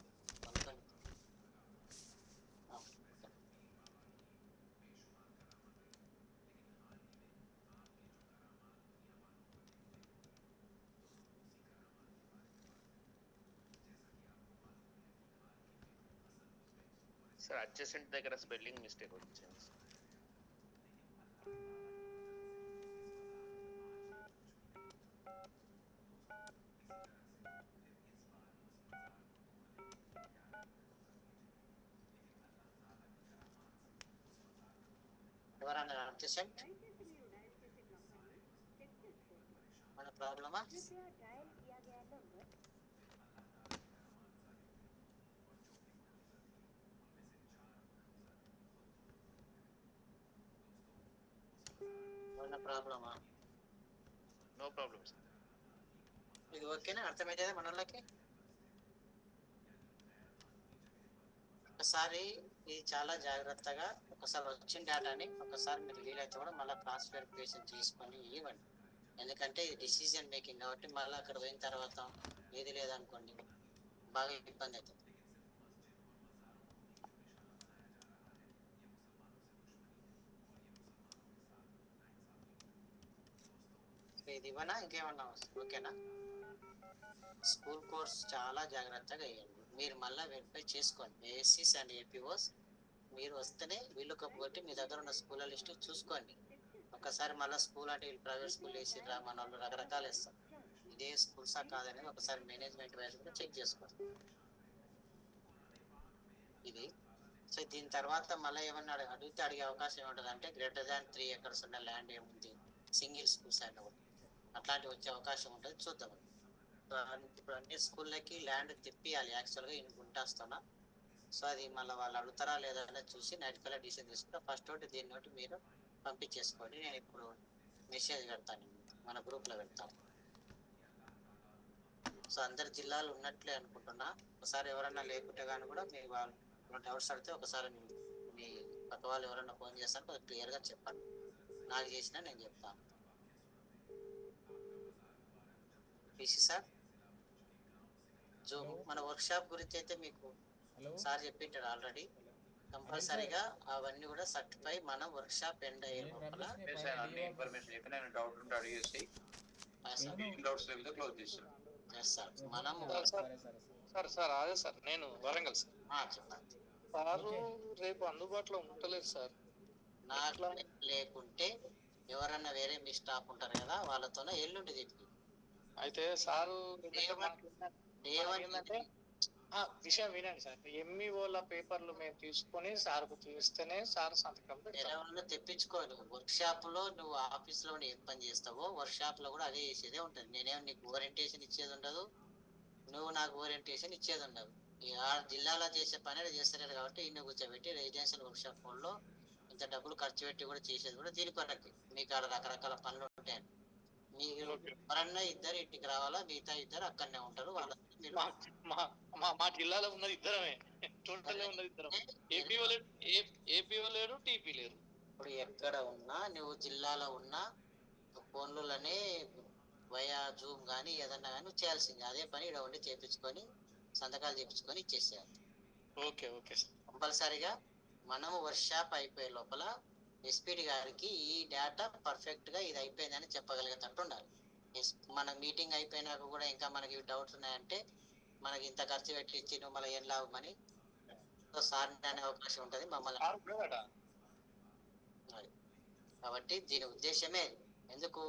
Sir adjacent దగ్గర spelling mistake వచ్చింది. ఎవరన్నా adjacent మన ప్రాబ్లమా? మన ప్రాబ్లమా? No problem sir. ఇది ఓకేనా? అర్థమైతే మన వాళ్ళకి ఒకసారి ఇది చాలా జాగ్రత్తగా ఒకసారి వచ్చిన డేటాని ఒకసారి మీరు వీలైతే కూడా మళ్ళీ క్రాస్ వెరిఫికేషన్ చేసుకొని ఇవ్వండి. ఎందుకంటే ఇది డిసిజన్ మేకింగ్ కాబట్టి మళ్ళీ అక్కడ పోయిన తర్వాత ఏది లేదనుకోండి బాగా ఇబ్బంది అవుతుంది. ఇది ఇవ్వనా ఇంకేమన్నా? ఓకేనా? స్కూల్ కోర్స్ చాలా జాగ్రత్తగా వేయండి. మీరు మళ్ళీ వెరిఫై చేసుకోండి. ఏఎస్సీస్ అండ్ ఏపీఓస్ మీరు వస్తేనే వీళ్ళు కొట్టి మీ దగ్గర ఉన్న స్కూళ్ళ లిస్ట్ చూసుకోండి. ఒకసారి మళ్ళీ స్కూల్ అంటే వీళ్ళు ప్రైవేట్ స్కూల్ వేసిరా మన వాళ్ళు రకరకాలు వేస్తాం. ఇదే స్కూల్సా కాదనేది ఒకసారి మేనేజ్మెంట్ వైజ్ కూడా చెక్ చేసుకోండి. ఇది సో దీని తర్వాత మళ్ళీ ఏమన్నా అడిగే అవకాశం ఏముంటుంది అంటే గ్రేటర్ దాన్ 3 acres ఉన్న ల్యాండ్ ఏముంది సింగిల్ స్కూల్స్ అయినా కూడా అట్లాంటివి వచ్చే అవకాశం ఉంటుంది. చూద్దాం. ఇప్పుడు అన్ని స్కూళ్ళకి ల్యాండ్ తెప్పియాలి యాక్చువల్గా ఇన్ని గుంటాస్తున్నా. సో అది మళ్ళీ వాళ్ళు అడుగుతారా లేదా అనేది చూసి నైట్ కల్లా డిసిజన్ తీసుకుంటా. ఫస్ట్ ఒకటి దీన్ని ఒకటి మీరు పంపించేసుకోండి. నేను ఇప్పుడు మెసేజ్ పెడతాను, మన గ్రూప్లో పెడతాను. సో అందరి జిల్లాలు ఉన్నట్లే అనుకుంటున్నా. ఒకసారి ఎవరన్నా లేకుంటే కానీ కూడా మీ వాళ్ళు డౌట్స్ అడిగితే ఒకసారి మీ పక్క వాళ్ళు ఎవరన్నా ఫోన్ చేస్తారో కొంచెం క్లియర్గా చెప్పండి. నాకు చేసినా నేను చెప్తాను. పీసీ సార్ జూమ్ మన వర్క్ షాప్ గురించి అయితే మీకు సార్ చెప్పింటాడు ఆల్రెడీ. కంపల్సరీగా అవన్నీ కూడా సర్టిఫై మనం వర్క్ షాప్ ఎండ్ అయ్యే లోపల ఇన్ఫర్మేషన్ చెప్పిన డౌట్ ఉంటే అడిగేసి డౌట్స్ లేకపోతే క్లోజ్ చేస్తాం. మనం సార్ అదే సార్ నేను వరంగల్ సార్. చెప్పండి సారు రేపు అందుబాటులో ఉండలేదు సార్. నాకు లేకుంటే ఎవరన్నా వేరే మీ స్టాఫ్ ఉంటారు కదా వాళ్ళతోనే ఎల్లుండి చెప్పి అయితే సారు ఏంటంటే విషయం వినండి సార్. ఎంఈఓల పేపర్లు మేము తీసుకొని సార్కు చూస్తేనే సార్ సంతకం ఎవరన్నా తెప్పించుకోవాలి. వర్క్ షాప్ లో నువ్వు ఆఫీస్ లో ఏం పని చేస్తావో వర్క్ షాప్ లో కూడా అదే చేసేదే ఉంటుంది. నేనేం నీకు ఓరియంటేషన్ ఇచ్చేది ఉండదు, నువ్వు నాకు ఓరియంటేషన్ ఇచ్చేది ఉండదు. ఆ జిల్లాలో చేసే పని చేస్తలేదు కాబట్టి ఇన్ని కూర్చోబెట్టి రెసిడెన్షియల్ వర్క్ షాప్ లో ఇంత డబ్బులు ఖర్చు పెట్టి కూడా చేసేది కూడా దీని కొరకి. మీకు ఆడ రకరకాల పనులు ఉంటాయని మీరు ఎవరన్నా ఇద్దరు ఇంటికి రావాలా, మిగతా ఇద్దరు అక్కడనే ఉంటారు. వాళ్ళ మా జిల్లాలో ఉన్నది ఇద్దరమే, టోటల్ ఉన్నది ఇద్దరం. ఏపీఓ లేరు, టీపీ లేరు. ఇప్పుడు ఎక్కడ ఉన్నా నువ్వు జిల్లాలో ఉన్నా ఫోన్లనే వయా జూమ్ కానీ ఏదన్నా కానీ చేయాల్సింది. అదే పని ఇక్కడ ఉండి చేపించుకొని సంతకాలు చేపించుకొని ఇచ్చేసేయాలి. Okay okay sir. కంపల్సరీగా మనము వర్క్ షాప్ అయిపోయే లోపల ఎస్పీడి గారికి ఈ డేటా పర్ఫెక్ట్ గా ఇది అయిపోయిందని చెప్పగలిగేటట్టు ఉండాలి. మన మీటింగ్ అయిపోయినాక కూడా ఇంకా మనకి డౌట్స్ ఉన్నాయంటే మనకి ఇంత ఖర్చు పెట్టి ఇచ్చి నువ్వు మళ్ళీ ఏం లాభమని సార్ అనే అవకాశం ఉంటుంది మమ్మల్ని. అది. కాబట్టి దీని ఉద్దేశమే ఎందుకు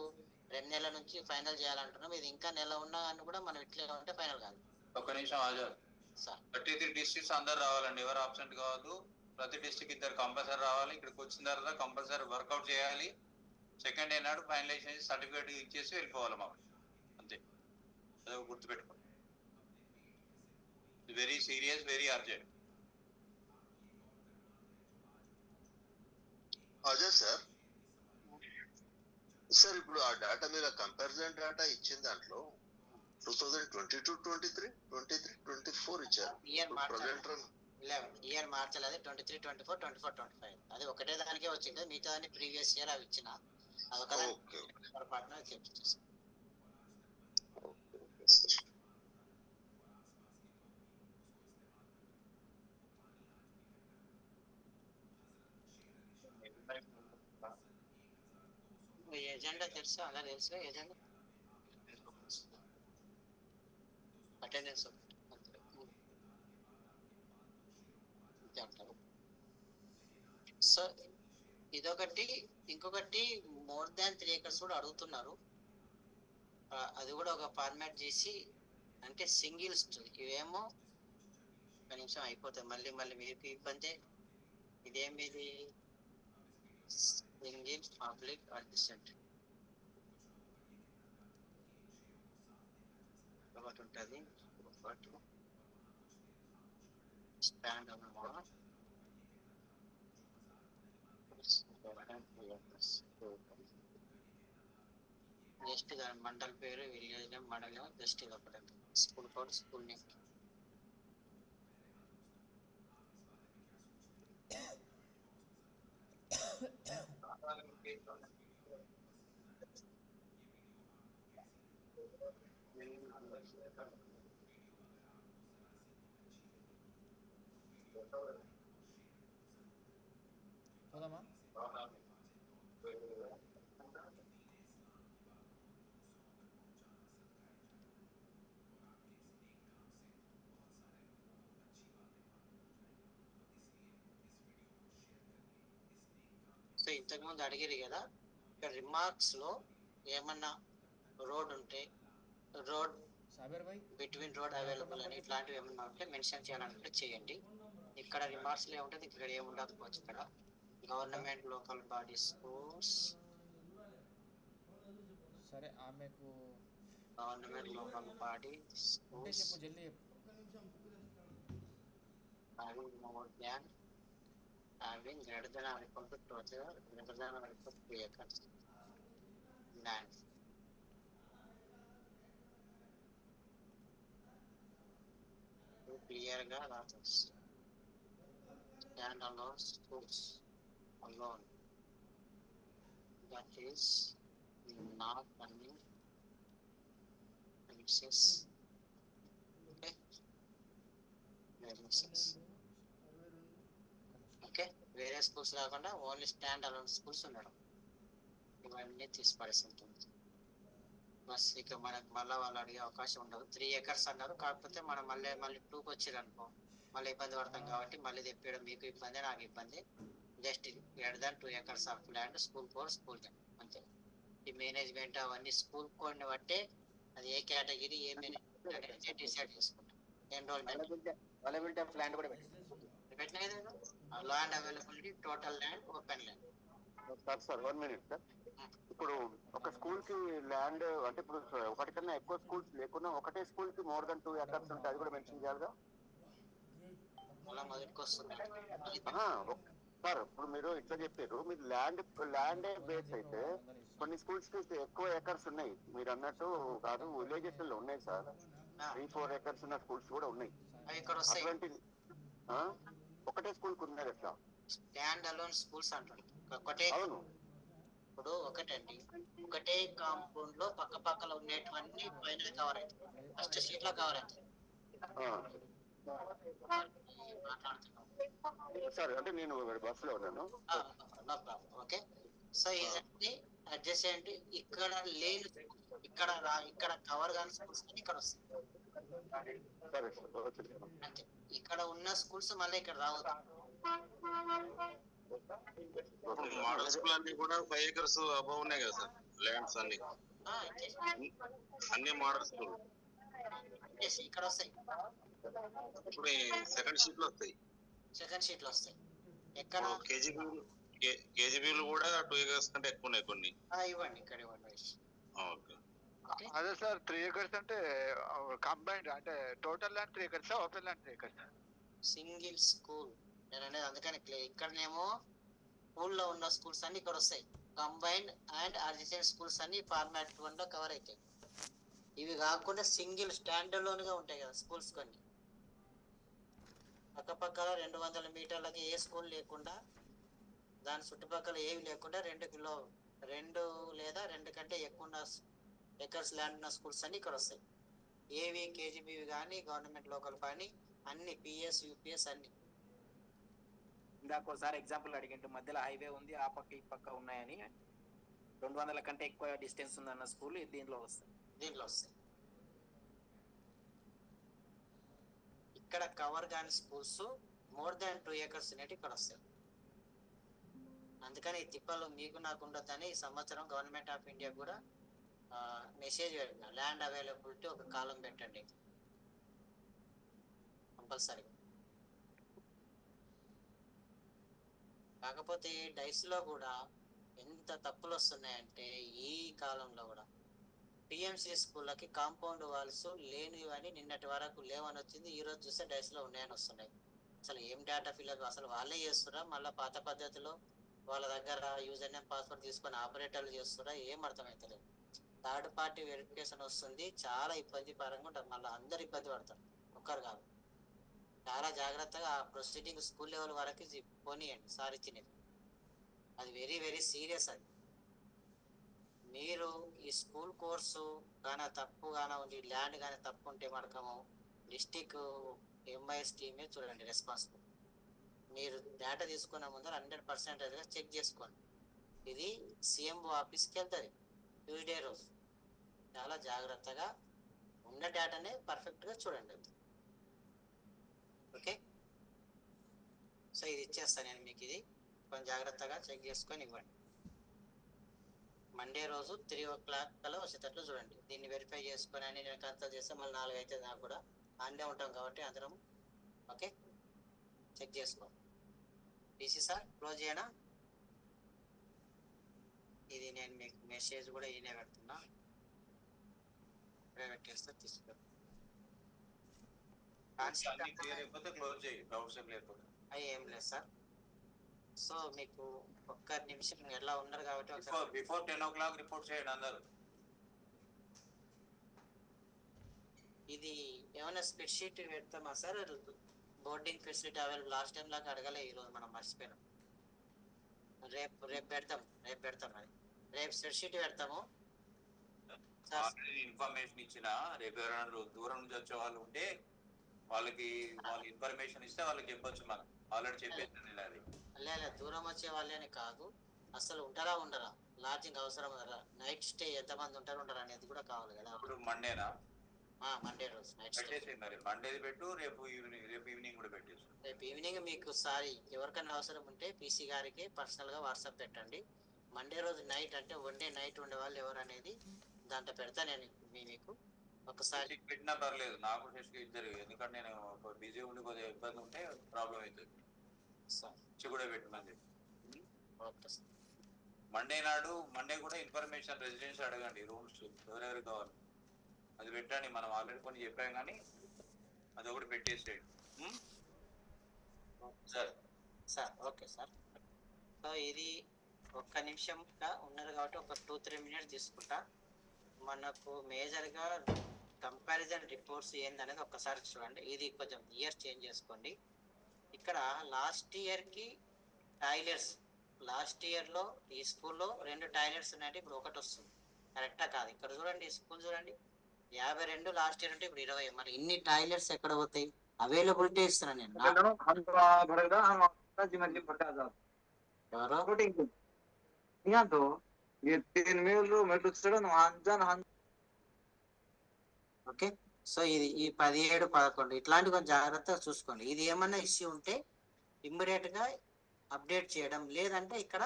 2 నెలల నుంచి ఫైనల్ చేయాలంటున్నాం. ఇది ఇంకా నెల ఉన్నా అని కూడా మనం ఇట్లే ఉంటే ఫైనల్ కాదు. ఒక్క నిమిషం ఆజాద్. సార్ 33 డిస్ట్రిక్ట్స్ అందరు రావాలండి, ఎవరు అబ్సెంట్ కావద్దు. ప్రతి డిస్ట్రిక్ట్ 2 కంపల్సరీ రావాలి. ఇక్కడికి వచ్చిన తర్వాత కంపల్సరీ వర్కౌట్ చేయాలి. సెకండ్ డే నాడు ఫైనలైజ్ చేసి సర్టిఫికేట్ ఇచ్చేసి వెళ్ళిపోవాలి మాకు, అంతే. అదే గుర్తుపెట్టుకోండి. Very serious, very urgent. అదే సార్. సార్ ఇప్పుడు ఆ డేటా మీద కంపారిజన్ డేటా ఇచ్చిన దాంట్లో 2022, 23, 23, 24 ఇచ్చారు. ఇయర్ ప్రజెంట్ ఇయర్ మార్చలేదు. 23, 24, 24, 25 అది ఒకటే దానికే వచ్చింది. మిగతా దాన్ని ప్రీవియస్ ఇయర్ అవి ఇచ్చిన అదొకదాన్ని పొరపాటున చేపించేసాను. ఎజెండా తెలుసు, అలా తెలుసు. ఎజెండా అటెండెన్స్ అంటారు. సో ఇదొకటి. ఇంకొకటి మోర్ దాన్ 3 acres కూడా అడుగుతున్నారు. అది కూడా ఒక ఫార్మాట్ చేసి అంటే సింగిల్స్. ఇవేమో ఒక నిమిషం అయిపోతాయి, మళ్ళీ మీకు ఇబ్బంది. ఇదేమిది సింగిల్ పబ్లిక్ అడ్మిషన్ ఒకటి ఉంటుంది. ఒకటి స్టాండ్ జస్ట్ దాని మండల్ పేరు, village name, mandal name, just ఇది ఒకటి. School code, school name. పోదామా? సో ఇంతకుముందు అడిగారు కదా, ఇక్కడ రిమార్క్స్ లో ఏమన్నా రోడ్ ఉంటే రోడ్ బిట్వీన్ రోడ్ అవైలబుల్ అని ఇట్లాంటివి ఏమన్నా ఉంటే మెన్షన్ చేయాలంటే చేయండి. ఇక్కడ రిమార్క్స్ లో ఉంటుంది, ఇక్కడ ఏమి ఉండకపోవచ్చు. ఇక్కడ గవర్నమెంట్ లోకల్ బాడీ స్కూల్స్, సరే ఆమెకు government local body schools having greater than or equal to total greater than or equal to 3 acres land. Clear గా రావచ్చు. Stand alone schools alone, that is not running premises. Okay, premises. Okay, వేరే schools కాకుండా only stand alone schools ఉండడం, ఇవన్నీ తీసి పడేస్తుంటుంది. Bus ఇక మనకు మళ్ళీ వాళ్ళు అడిగే అవకాశం ఉండదు. 3 acres అన్నారు, కాకపోతే మనం మళ్ళీ 2కి వచ్చారు అనుకో మళ్ళీ ఇబ్బంది పడతాం. కాబట్టి మళ్ళీ తెప్పడం మీకు ఇబ్బంది, నాకు ఇబ్బంది. Just greater than 2 acres of land, school code, school name, అంతే. ఈ మేనేజ్మెంట్ అవన్నీ స్కూల్ కోడ్ని బట్టే అది ఏ కేటగిరీ ఏ మేనేజ్మెంట్ డిసైడ్ చేసుకుంటాం. ఎన్రోల్మెంట్ అవైలబిలిటీ ఆఫ్ ల్యాండ్ కూడా పెట్టినది land availability, total land, open land. Sir 1 minute sir. ఇప్పుడు ఒక స్కూల్ కి ల్యాండ్ అంటే ఇప్పుడు ఒకటి కన్నా ఎక్కువ స్కూల్స్ లేకున్నా ఒకటే స్కూల్ కి మోర్ దాన్ 2 acres ఉంటే అది కూడా మెన్షన్ చేయాలిగా మొదటికి వస్తుంది సార్. ఇప్పుడు మీరు ఇట్లా చెప్పారు, మీరు ల్యాండే బేస్ అయితే కొన్ని స్కూల్స్ కి ఎక్కువ ఎకర్స్ ఉన్నాయి. మీరు అన్నట్టు కాదు, విలేజెస్ లో ఉన్నాయి సార్. 3-4 acres ఉన్న స్కూల్స్ కూడా ఉన్నాయి. అటువంటి ఒకటే స్కూల్ కు ఉన్నాయి ఎట్లా? స్టాండ్ అలోన్ స్కూల్స్ అంటారు. ఒకటే, అవును. ఇప్పుడు ఒకటండి, ఒకటే కాంపౌండ్ లో పక్క పక్కల ఉండేటివన్నీ పైన కవర్ అవుతాయి, ఫస్ట్ షీట్ లో కవర్ అవుతాయి. సార్ అంటే నేను బస్ లో ఉన్నాను. ఓకే, సో ఇదండి అడ్జసెంట్. ఇక్కడ లేని ఇక్కడ కవర్ కాని స్కూల్స్ ఇక్కడ వస్తాయి. సరే సార్, అంతే. ఇక్కడ ఉన్న స్కూల్స్ మళ్ళీ ఇక్కడ రావద్దు. మోడల్ స్కూల్ అన్ని కూడా 5 acres అబౌవ్ ఉన్నాయి కదా సార్, ల్యాండ్స్ అన్ని అన్ని మోడల్ స్కూల్ ఇక్కడ వస్తాయి. ఇప్పుడు సెకండ్ షీట్ లో వస్తాయి. సెకండ్ షీట్ లో వస్తాయి. ఎక్కడ కేజీబీలు కూడా 2 acres కంటే ఎక్కువ ఉన్నాయి కొన్ని. ఇవ్వండి, ఇక్కడ ఇవ్వండి. ఓకే. అదే సార్ 3 acres అంటే కంబైన్డ్, అంటే total land 3 acres, open land 3 acres. Single school నేను అనేది అందుకని ఇక్కడనేమో స్కూల్లో ఉన్న స్కూల్స్ అన్ని ఇక్కడ వస్తాయి. కంబైన్డ్ అండ్ అడ్జసెంట్ స్కూల్స్ అన్ని ఫార్మాట్ 1 లో కవర్ అవుతాయి. ఇవి కాకుండా సింగిల్ స్టాండ్ లోన్ గా ఉంటాయి కదా స్కూల్స్ కొన్ని. పక్కపక్కల 200 మీటర్లకి ఏ స్కూల్ లేకుండా, దాని చుట్టుపక్కల ఏవి లేకుండా 2 లేదా 2 కంటే ఎక్కువ ఎకర్స్ ల్యాండ్ ఉన్న స్కూల్స్ అన్ని ఇక్కడ వస్తాయి. ఏవి కేజీబీవి కానీ గవర్నమెంట్ లోకల్ కానీ అన్ని పిఎస్ యూపీఎస్ అన్ని. ఇందాక ఒకసారి ఎగ్జాంపుల్ అడిగింటు, మధ్యలో హైవే ఉంది, ఆ పక్క ఈ పక్క ఉన్నాయని 200 కంటే ఎక్కువ డిస్టెన్స్ ఉందన్న స్కూల్ దీంట్లో వస్తాయి. ఇక్కడ కవర్ కాని స్కూల్స్ మోర్ దాన్ 2 acres అనేవి ఇక్కడ వస్తాయి. అందుకని ఈ తిప్పలు మీకు నాకు ఉండొద్దని ఈ సంవత్సరం గవర్నమెంట్ ఆఫ్ ఇండియా కూడా మెసేజ్ పెట్టిన, ల్యాండ్ అవైలబిలిటీ ఒక కాలం పెట్టండి కంపల్సరీ. కాకపోతే డైస్ లో కూడా ఎంత తప్పులు వస్తున్నాయంటే ఈ కాలంలో కూడా టిఎంసి స్కూళ్ళకి కాంపౌండ్ వాల్స్ లేనివని నిన్నటి వరకు లేవని వచ్చింది. ఈ రోజు చూస్తే డైస్ లో ఉన్నాయని వస్తున్నాయి. అసలు ఏం డేటా ఫిల్అప్ అసలు వాళ్ళే చేస్తురా, మళ్ళీ పాత పద్ధతిలో వాళ్ళ దగ్గర యూజర్ నేమ్ పాస్వర్డ్ తీసుకొని ఆపరేటర్లు చేస్తురా, ఏం అర్థమవుతలేదు. థర్డ్ పార్టీ వెరిఫికేషన్ వస్తుంది, చాలా ఇబ్బంది పరంగా ఉంటుంది. మళ్ళీ అందరు ఇబ్బంది పడతారు, ఒక్కరు కాదు. చాలా జాగ్రత్తగా ఆ ప్రొసీడింగ్ స్కూల్ లెవెల్ వరకు పోనీయండి సార్ ఇచ్చినది. అది వెరీ వెరీ సీరియస్. అది మీరు ఈ స్కూల్ కోర్సు కానీ తప్పు కానీ ఉంది, ల్యాండ్ కానీ తప్పు ఉంటే మనకము డిస్టిక్ ఎంఐఎస్ టీమే చూడండి రెస్పాన్సిబుల్. మీరు డేటా తీసుకున్న ముందర 100% చెక్ చేసుకోండి. ఇది సిఎంఓ ఆఫీస్కి వెళ్తుంది ట్యూస్డే రోజు. చాలా జాగ్రత్తగా ఉన్న డేటానే పర్ఫెక్ట్గా చూడండి. ఓకే, సో ఇది ఇచ్చేస్తాను నేను మీకు. ఇది కొంచెం జాగ్రత్తగా చెక్ చేసుకొని ఇవ్వండి. మండే రోజు 3 o'clock కల్లా వచ్చేటట్లు చూడండి. దీన్ని వెరిఫై చేసుకొని అని నేను కన్సల్ట్ చేస్తే మళ్ళీ 4 అయితే నాకు కూడా ఆన్నే ఉంటాం కాబట్టి అందరం ఓకే చెక్ చేసుకో. పీసీ సార్ క్లోజ్ చేయనా? ఇది నేను మీకు మెసేజ్ కూడా ఈయనే పెడుతున్నా, ప్రైవేట్ చేస్తే తీసుకో. ఏం లేదు సార్. సో మీకు ఒక్క నిమిషం ఎలా ఉన్నారు కాబట్టి బిఫోర్ 10 o'clock రిపోర్ట్ చేయండి అందరూ. ఇది ఏమైనా స్ప్రెడ్ షీట్ పెడతామా sir? Boarding facility available last time లాగా అడగలే, ఈరోజు మనం మర్చిపోయినాం. రేపు పెడతాం మరి రేపు స్ప్రెడ్ షీట్ పెడతాము. ఇన్ఫర్మేషన్ ఇచ్చిన రేపు ఎవరైనా దూరం నుంచి వచ్చే వాళ్ళు ఉంటే వాళ్ళకి ఇన్ఫర్మేషన్ ఇస్తే వాళ్ళకి చెప్పొచ్చు. మనం ఆల్రెడీ చెప్పేసి లేదు దూరం వచ్చే వాళ్ళని కాదు, అసలు ఉంటారా ఉండరా, లాడ్జింగ్ అవసరం కదా, నైట్ స్టే ఎంతమంది ఉంటారు ఉండరా అనేది కూడా కావాలి కదా. ఇప్పుడు మండేనా? మండే రోజు నైట్ స్టే. మరి మండేది పెట్టు, రేపు ఈవినింగ్ కూడా పెట్టేసి. రేపు ఈవినింగ్ మీకు ఎవరికైనా అవసరం ఉంటే పీసీ గారికి పర్సనల్ గా వాట్సాప్ పెట్టండి. మండే రోజు నైట్ అంటే వన్ డే నైట్ ఉండే వాళ్ళు ఎవరు అనేది దాంట్లో పెడతా నేను మీకు. ఒకసారి పెట్టినా పర్లేదు, నాకు శశికి ఇద్దరు, ఎందుకంటే నేను బిజీ ఉండి కొద్దిగా ఇబ్బంది ఉంటే ప్రాబ్లం అవుతుంది. కూడా పెట్టమని చెప్పి మండే కూడా ఇన్ఫర్మేషన్ రెసిడెన్స్ అడగండి, రూమ్స్ ఎవరెవరు కావాలి అది పెట్టండి. మనం ఆల్రెడీ కొన్ని చెప్పాం కానీ అది ఒకటి పెట్టేసేయండి సార్. Okay sir. సో ఇది ఒక్క నిమిషంగా ఉన్నారు కాబట్టి ఒక 2-3 minutes తీసుకుంటా. మనకు మేజర్గా కంపారిజన్ రిపోర్ట్స్ ఏందనేది ఒక్కసారి చూడండి. ఇది కొంచెం ఇయర్ చేంజ్ చేసుకోండి. ఇక్కడ లాస్ట్ ఇయర్కి టాయిలెట్స్, లాస్ట్ ఇయర్లో ఈ స్కూల్లో 2 టాయిలెట్స్ ఉన్నాయంటే ఇప్పుడు 1 వస్తుంది. కరెక్టా కాదు? ఇక్కడ చూడండి, ఈ స్కూల్ చూడండి 52 లాస్ట్ ఇయర్ అంటే ఇప్పుడు 20. మరి ఇన్ని టాయిలెట్స్ ఎక్కడ పోతాయి? అవైలబిలిటీ ఇస్తున్నాను నేను. ఓకే, సో ఇది ఈ 17, 11 ఇట్లాంటి కొంచెం జాగ్రత్తగా చూసుకోండి. ఇది ఏమన్నా ఇష్యూ ఉంటే ఇమ్మీడియట్ గా అప్డేట్ చేయడం, లేదంటే ఇక్కడ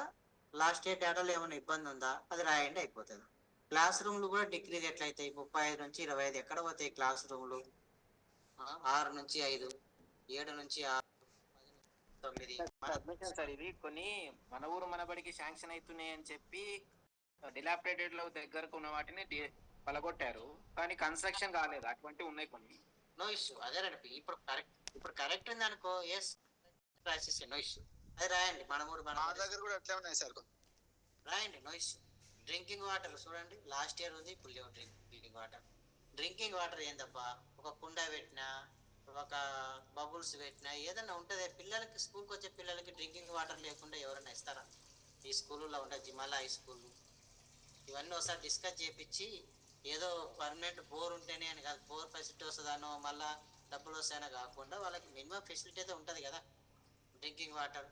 లాస్ట్ ఇయర్ డేటాలో ఏమైనా ఇబ్బంది ఉందా అది రాయండి, అయిపోతుంది. క్లాస్ రూమ్లు కూడా డిక్రీజ్ ఎట్లయితాయి? 35 నుంచి 25 ఎక్కడ పోతాయి క్లాస్ రూమ్లు? 6 నుంచి 5, 7 నుంచి 6, 9. అడ్మిషన్ సార్ ఇది కొన్ని మన ఊరు మన బడికి శాంక్షన్ అవుతున్నాయి అని చెప్పి డిలాపిడేటెడ్ లో దగ్గరకు ఉన్న వాటిని పలగొట్టారు, కానీ కన్స్ట్రక్షన్ కాలేదు. అటువంటి ఉన్నాయి కొన్ని. నో ఇష్యూ, అదేనండి. ఇప్పుడు కరెక్ట్ ఉంది అనుకో, ఎస్ రాసేసి నో ఇష్యూ, అది రాయండి. మన దగ్గర కూడా అట్లే ఉన్నాయి సార్, రాయండి, నో ఇష్యూ. డ్రింకింగ్ వాటర్ చూడండి, లాస్ట్ ఇయర్ ఉంది, ఇప్పుడు లేవు డ్రింకింగ్ వాటర్. డ్రింకింగ్ వాటర్ ఏందబ్బా, ఒక కుండ పెట్టినా, ఒక బబుల్స్ పెట్టినా ఏదైనా ఉంటుంది. పిల్లలకి స్కూల్కి వచ్చే పిల్లలకి డ్రింకింగ్ వాటర్ లేకుండా ఎవరైనా ఇస్తారా? ఈ స్కూల్లో ఉండే జిమాలా హై స్కూల్ ఇవన్నీ ఒకసారి డిస్కస్ చేయించి, ఏదో పర్మనెంట్ బోర్ ఉంటేనే అని కాదు, బోర్ ఫెసిలిటీ వస్తుందానో మళ్ళీ డబ్బులు వస్తాయనో కాకుండా వాళ్ళకి మినిమం ఫెసిలిటీ అయితే ఉంటుంది కదా. డ్రింకింగ్ వాటర్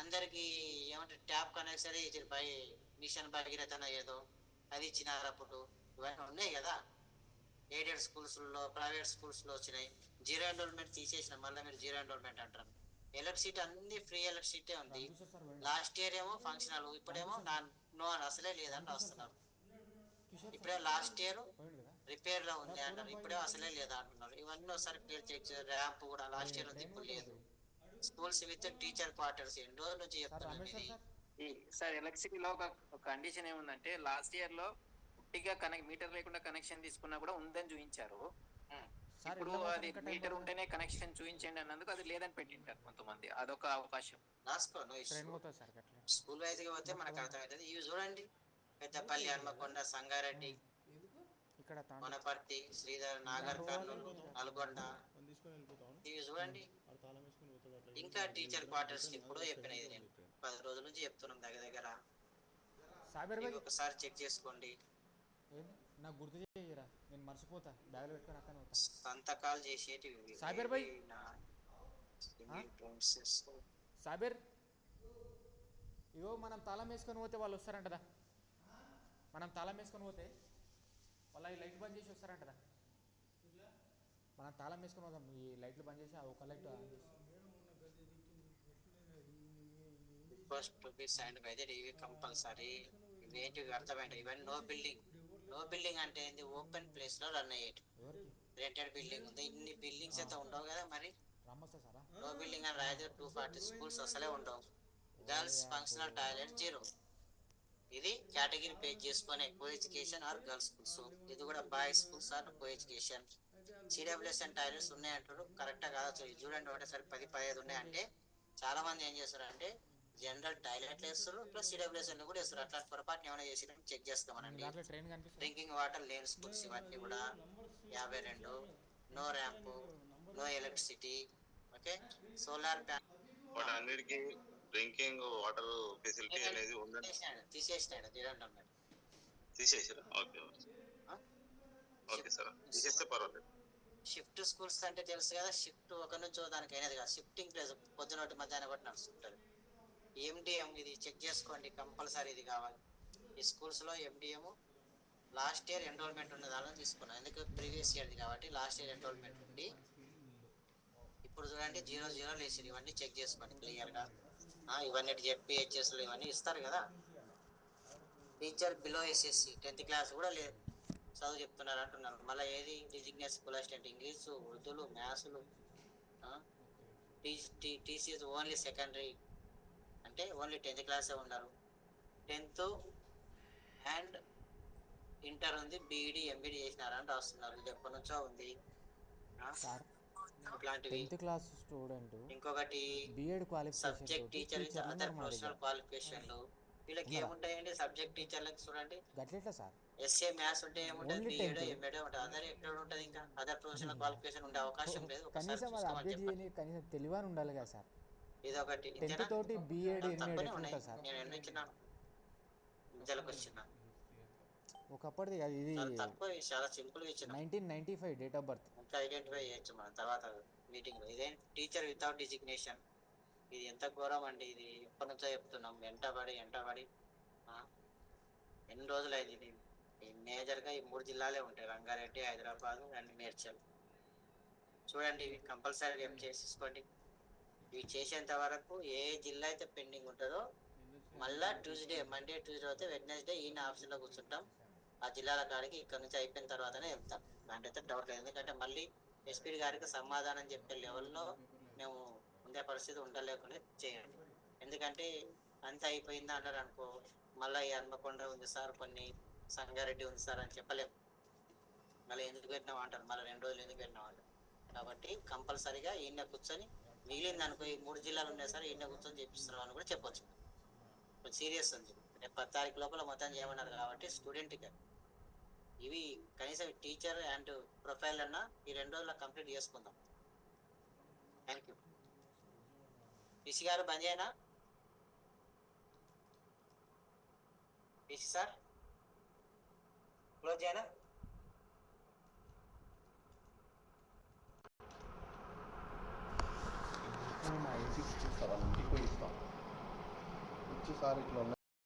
అందరికి ఏమంటే ట్యాప్ కనెక్షన్ ఇచ్చారు, బై మిషన్ భగీరథన ఏదో అది ఇచ్చినారు అప్పుడు. ఇవన్నీ ఉన్నాయి కదా ఎయిడెడ్ స్కూల్స్లో, ప్రైవేట్ స్కూల్స్లో వచ్చినాయి. జీరో ఎన్రోల్మెంట్ తీసేసిన, మళ్ళీ మీరు జీరో ఎన్రోల్మెంట్ అంటారు. ఎలక్ట్రిసిటీ అన్ని ఫ్రీ ఎలక్ట్రిసిటీ ఉంది. లాస్ట్ ఇయర్ ఏమో ఫంక్షనల్, ఇప్పుడేమో నో అని అసలే లేదని వస్తున్నారు. ఇప్పుడే లాస్ట్ ఇయర్ రిపేర్ లో ఉంది అంటారు, ఇప్పుడే అసలే లేదా అంటున్నారు. ఇవన్నీ ఒకసారి క్లియర్ చెక్ చేయాలి. ర్యాంప్ కూడా లాస్ట్ ఇయర్ ఉంది, ఇప్పుడు లేదు. స్కూల్స్ విత్ టీచర్ క్వార్టర్స్ ఎన్ని రోజుల నుంచి చెప్తున్నాను ఇది. సార్ ఎలక్ట్రిసిటీలో ఒక కండిషన్ ఏముందంటే, లాస్ట్ ఇయర్ లో ఉట్టిగా మీటర్ లేకుండా కనెక్షన్ తీసుకున్నా కూడా ఉందని చూపించారు. ఇప్పుడు అది మీటర్ ఉంటేనే కనెక్షన్ చూపించండి అన్నందుకు అది లేదని పెట్టింటారు కొంతమంది. అదొక అవకాశం. స్కూల్ వైజ్ గా పోతే మనకు అర్థమవుతుంది. ఇవి చూడండి, పెద్దపల్లి, హన్మకొండ, సంగారెడ్డి, వనపర్తి, శ్రీధర్, నాగర్ కర్నూలు, నల్గొండ, ఇవి చూడండి. ఇంకా టీచర్ క్వార్టర్స్ ఇప్పుడు చెప్పినది నేను 10 రోజుల నుంచి చెప్తున్నాం దగ్గర. ఒకసారి చెక్ చేసుకోండి. నాకు గుర్తు చేయరా, నేను మర్చిపోతా. బ్యాగ్ లో పెట్టుకొని అక్కడ సంతకాలు చేసేటివి సాబిర్ భాయ్. సాబిర్, ఇగో మనం తాళం వేసుకొని పోతే వాళ్ళు వస్తారంటదా? మనం తాళం వేసుకొని పోతే వాళ్ళ ఈ లైట్ బంద్ చేసి వస్తారంటదా? మనం తాళం వేసుకొని పోదాం, ఈ లైట్లు బంద్ చేసి ఒక లైట్ ఆన్ చేసి. First to be signed by the review compulsory. ఇవేంటివి అర్థమైంది? ఇవన్నీ నో బిల్డింగ్. నో బిల్డింగ్ అంటే ఏంది? ఓపెన్ ప్లేస్ లో రన్ అయ్యేటి. రెంటెడ్ బిల్డింగ్ ఉంది, ఇన్ని బిల్డింగ్స్ అయితే ఉండవు కదా మరి. నో బిల్డింగ్ అని రాయదు. 240 స్కూల్స్ అసలే ఉండవు. Girls functional toilet 0. ఇది కేటగిరీ పే చేసుకునే co education or girls schools. ఇది కూడా boys schools or co education. CWSN toilets ఉన్నాయంటారు, కరెక్టా కాదు? చూడండి, ఒకటేసారి 10, 15 ఉన్నాయంటే చాలా మంది ఏం చేస్తారంటే జనరల్ టాయిలెట్లు వేస్తారు, ప్లస్ సిడబ్ల్యూఎస్ఎన్ కూడా వేస్తారు. అట్లాంటి పొరపాటు ఏమైనా చేసి చెక్ చేసుకోమనండి. డ్రింకింగ్ వాటర్ లేని స్కూల్స్ ఇవన్నీ కూడా 52. No ramp, no electricity. Okay, solar panel అన్నిటికీ డ్రింకింగ్ వాటర్ ఫెసిలిటీ అనేది ఉందని తీసేసినాడు. తీసేసారా? ఓకే ఓకే సార్, తీసేస్తే పర్వాలేదు. షిఫ్ట్ స్కూల్స్ అంటే తెలుసు కదా, షిఫ్ట్ ఒక నుంచి దానికి అయినది కదా. షిఫ్టింగ్ ప్లేస్ పొద్దునటి మధ్యాహ్నం బట్టి నడుస్తుంటుంది. ఎండిఎం ఇది చెక్ చేసుకోండి, కంపల్సరీ ఇది కావాలి. ఈ స్కూల్స్ లో ఎండిఎం లాస్ట్ ఇయర్ ఎన్రోల్మెంట్ ఉన్న దానిలో తీసుకున్నాం, ఎందుకు ప్రీవియస్ ఇయర్ది కాబట్టి. లాస్ట్ ఇయర్ ఎన్రోల్మెంట్ ఉంది, ఇప్పుడు చూడండి 0 లేచి. ఇవన్నీ చెక్ చేసుకోండి క్లియర్ గా. ఇవన్నీ జెడ్పీహెచ్ఎస్ లో ఇవన్నీ ఇస్తారు కదా. Teacher below SSC 10th class కూడా లేదు, చదువు చెప్తున్నారు అంటున్నారు. మళ్ళీ ఏది డిజిగ్నేట్ స్కూల్ అసిస్టెంట్, ఇంగ్లీషు, ఉర్దూలు, మ్యాథ్స్లు. టీసీఎస్ ఓన్లీ సెకండరీ అంటే ఓన్లీ 10th క్లాసే ఉన్నారు. 10th అండ్ ఇంటర్ ఉంది, బీఈడి ఎంబీడి చేసినారని రాస్తున్నారు. ఇది ఎప్పటి నుంచో ఉంది. ఇట్లాంటివి 10th క్లాస్ స్టూడెంట్. ఇంకొకటి BEd qualification, subject teacher, other professional క్వాలిఫికేషన్లు. వీళ్ళకి ఏముంటాయండి? సబ్జెక్ట్ టీచర్లకు చూడండి, గట్లెట్లా సార్? ఎస్ఏ మ్యాథ్స్ ఉంటే ఏముంటుంది, బీఎడ్ ఎంబీడీ ఉంటుంది. అదర్ ఎక్కడ ఉంటుంది? ఇంకా అదర్ ప్రొఫెషనల్ క్వాలిఫికేషన్ ఉండే అవకాశం లేదు. కనీసం అది అప్డేట్ చేయని కనీసం తెలివని ఉండాలి కదా సార్. ఇది ఒకటి. 10th తోటి బీఎడ్ ఎంబీడీ ఎట్లా సార్? నేను ఎన్ని ఇచ్చినాను ఇంతలోకి వచ్చిన ఒకప్పటిది కాదు ఇది, తక్కువ. చాలా సింపుల్ ఇచ్చిన. 1995 డేట్ ఆఫ్ బర్త్. ఇంకా ఐడెంటిఫై చేయొచ్చు మనం తర్వాత మీటింగ్ లో. ఇదేం టీచర్ వితౌట్ డిజిగ్నేషన్, ఇది ఎంత ఘోరం అండి. ఇది ఎప్పటి నుంచో చెప్తున్నాం, ఎంటబడి ఎన్ని రోజులు అయింది. ఇది మేజర్ గా ఈ 3 జిల్లాలే ఉంటాయి, రంగారెడ్డి, హైదరాబాద్ అండ్ మేడ్చల్. చూడండి, ఇవి కంపల్సరీ రేపు చేసేసుకోండి. ఇవి చేసేంత వరకు ఏ జిల్లా అయితే పెండింగ్ ఉంటుందో మళ్ళా మండే ట్యూస్డే అయితే వెడ్నెస్డే ఈయన ఆఫీసులో కూర్చుంటాం. ఆ జిల్లాల కాడికి ఇక్కడ నుంచి అయిపోయిన తర్వాతనే చెప్తాం. దాంట్లో అయితే డౌట్ లేదు. ఎందుకంటే మళ్ళీ ఎస్పీ గారికి సమాధానం చెప్పే లెవెల్లో మేము ఉండే పరిస్థితి ఉండలేకుండా చేయండి. ఎందుకంటే అంత అయిపోయిందా అన్నారు అనుకో, మళ్ళీ ఈ హన్మకొండ ఉంది సార్, కొన్ని సంగారెడ్డి ఉంది సార్ అని చెప్పలేము. మళ్ళీ ఎందుకు పెట్టినాం అంటారు, మళ్ళీ 2 రోజులు ఎందుకు పెట్టినాం అంటారు. కాబట్టి కంపల్సరీగా ఈయన కూర్చొని మిగిలింది అనుకో, ఈ 3 జిల్లాలు ఉన్నాయి సార్, ఈయన కూర్చొని చేపిస్తున్నాం అని కూడా చెప్పొచ్చు. సీరియస్ ఉంది. రేపు 10 తారీఖు లోపల మొత్తం చేయమన్నారు కాబట్టి స్టూడెంట్కి ఇవి కనీసం టీచర్ అండ్ ప్రొఫైల్ అన్నా ఈ 2 రోజుల్లో కంప్లీట్ చేసుకుందాం. Thank you. పిసి గారు బంద్ చేయనా? పిసి సార్ క్లోజ్ చేయనా? ఇంటికి పోయి ఇస్తాం. ఇచ్చి సార్ ఇట్లా ఉన్నాయి.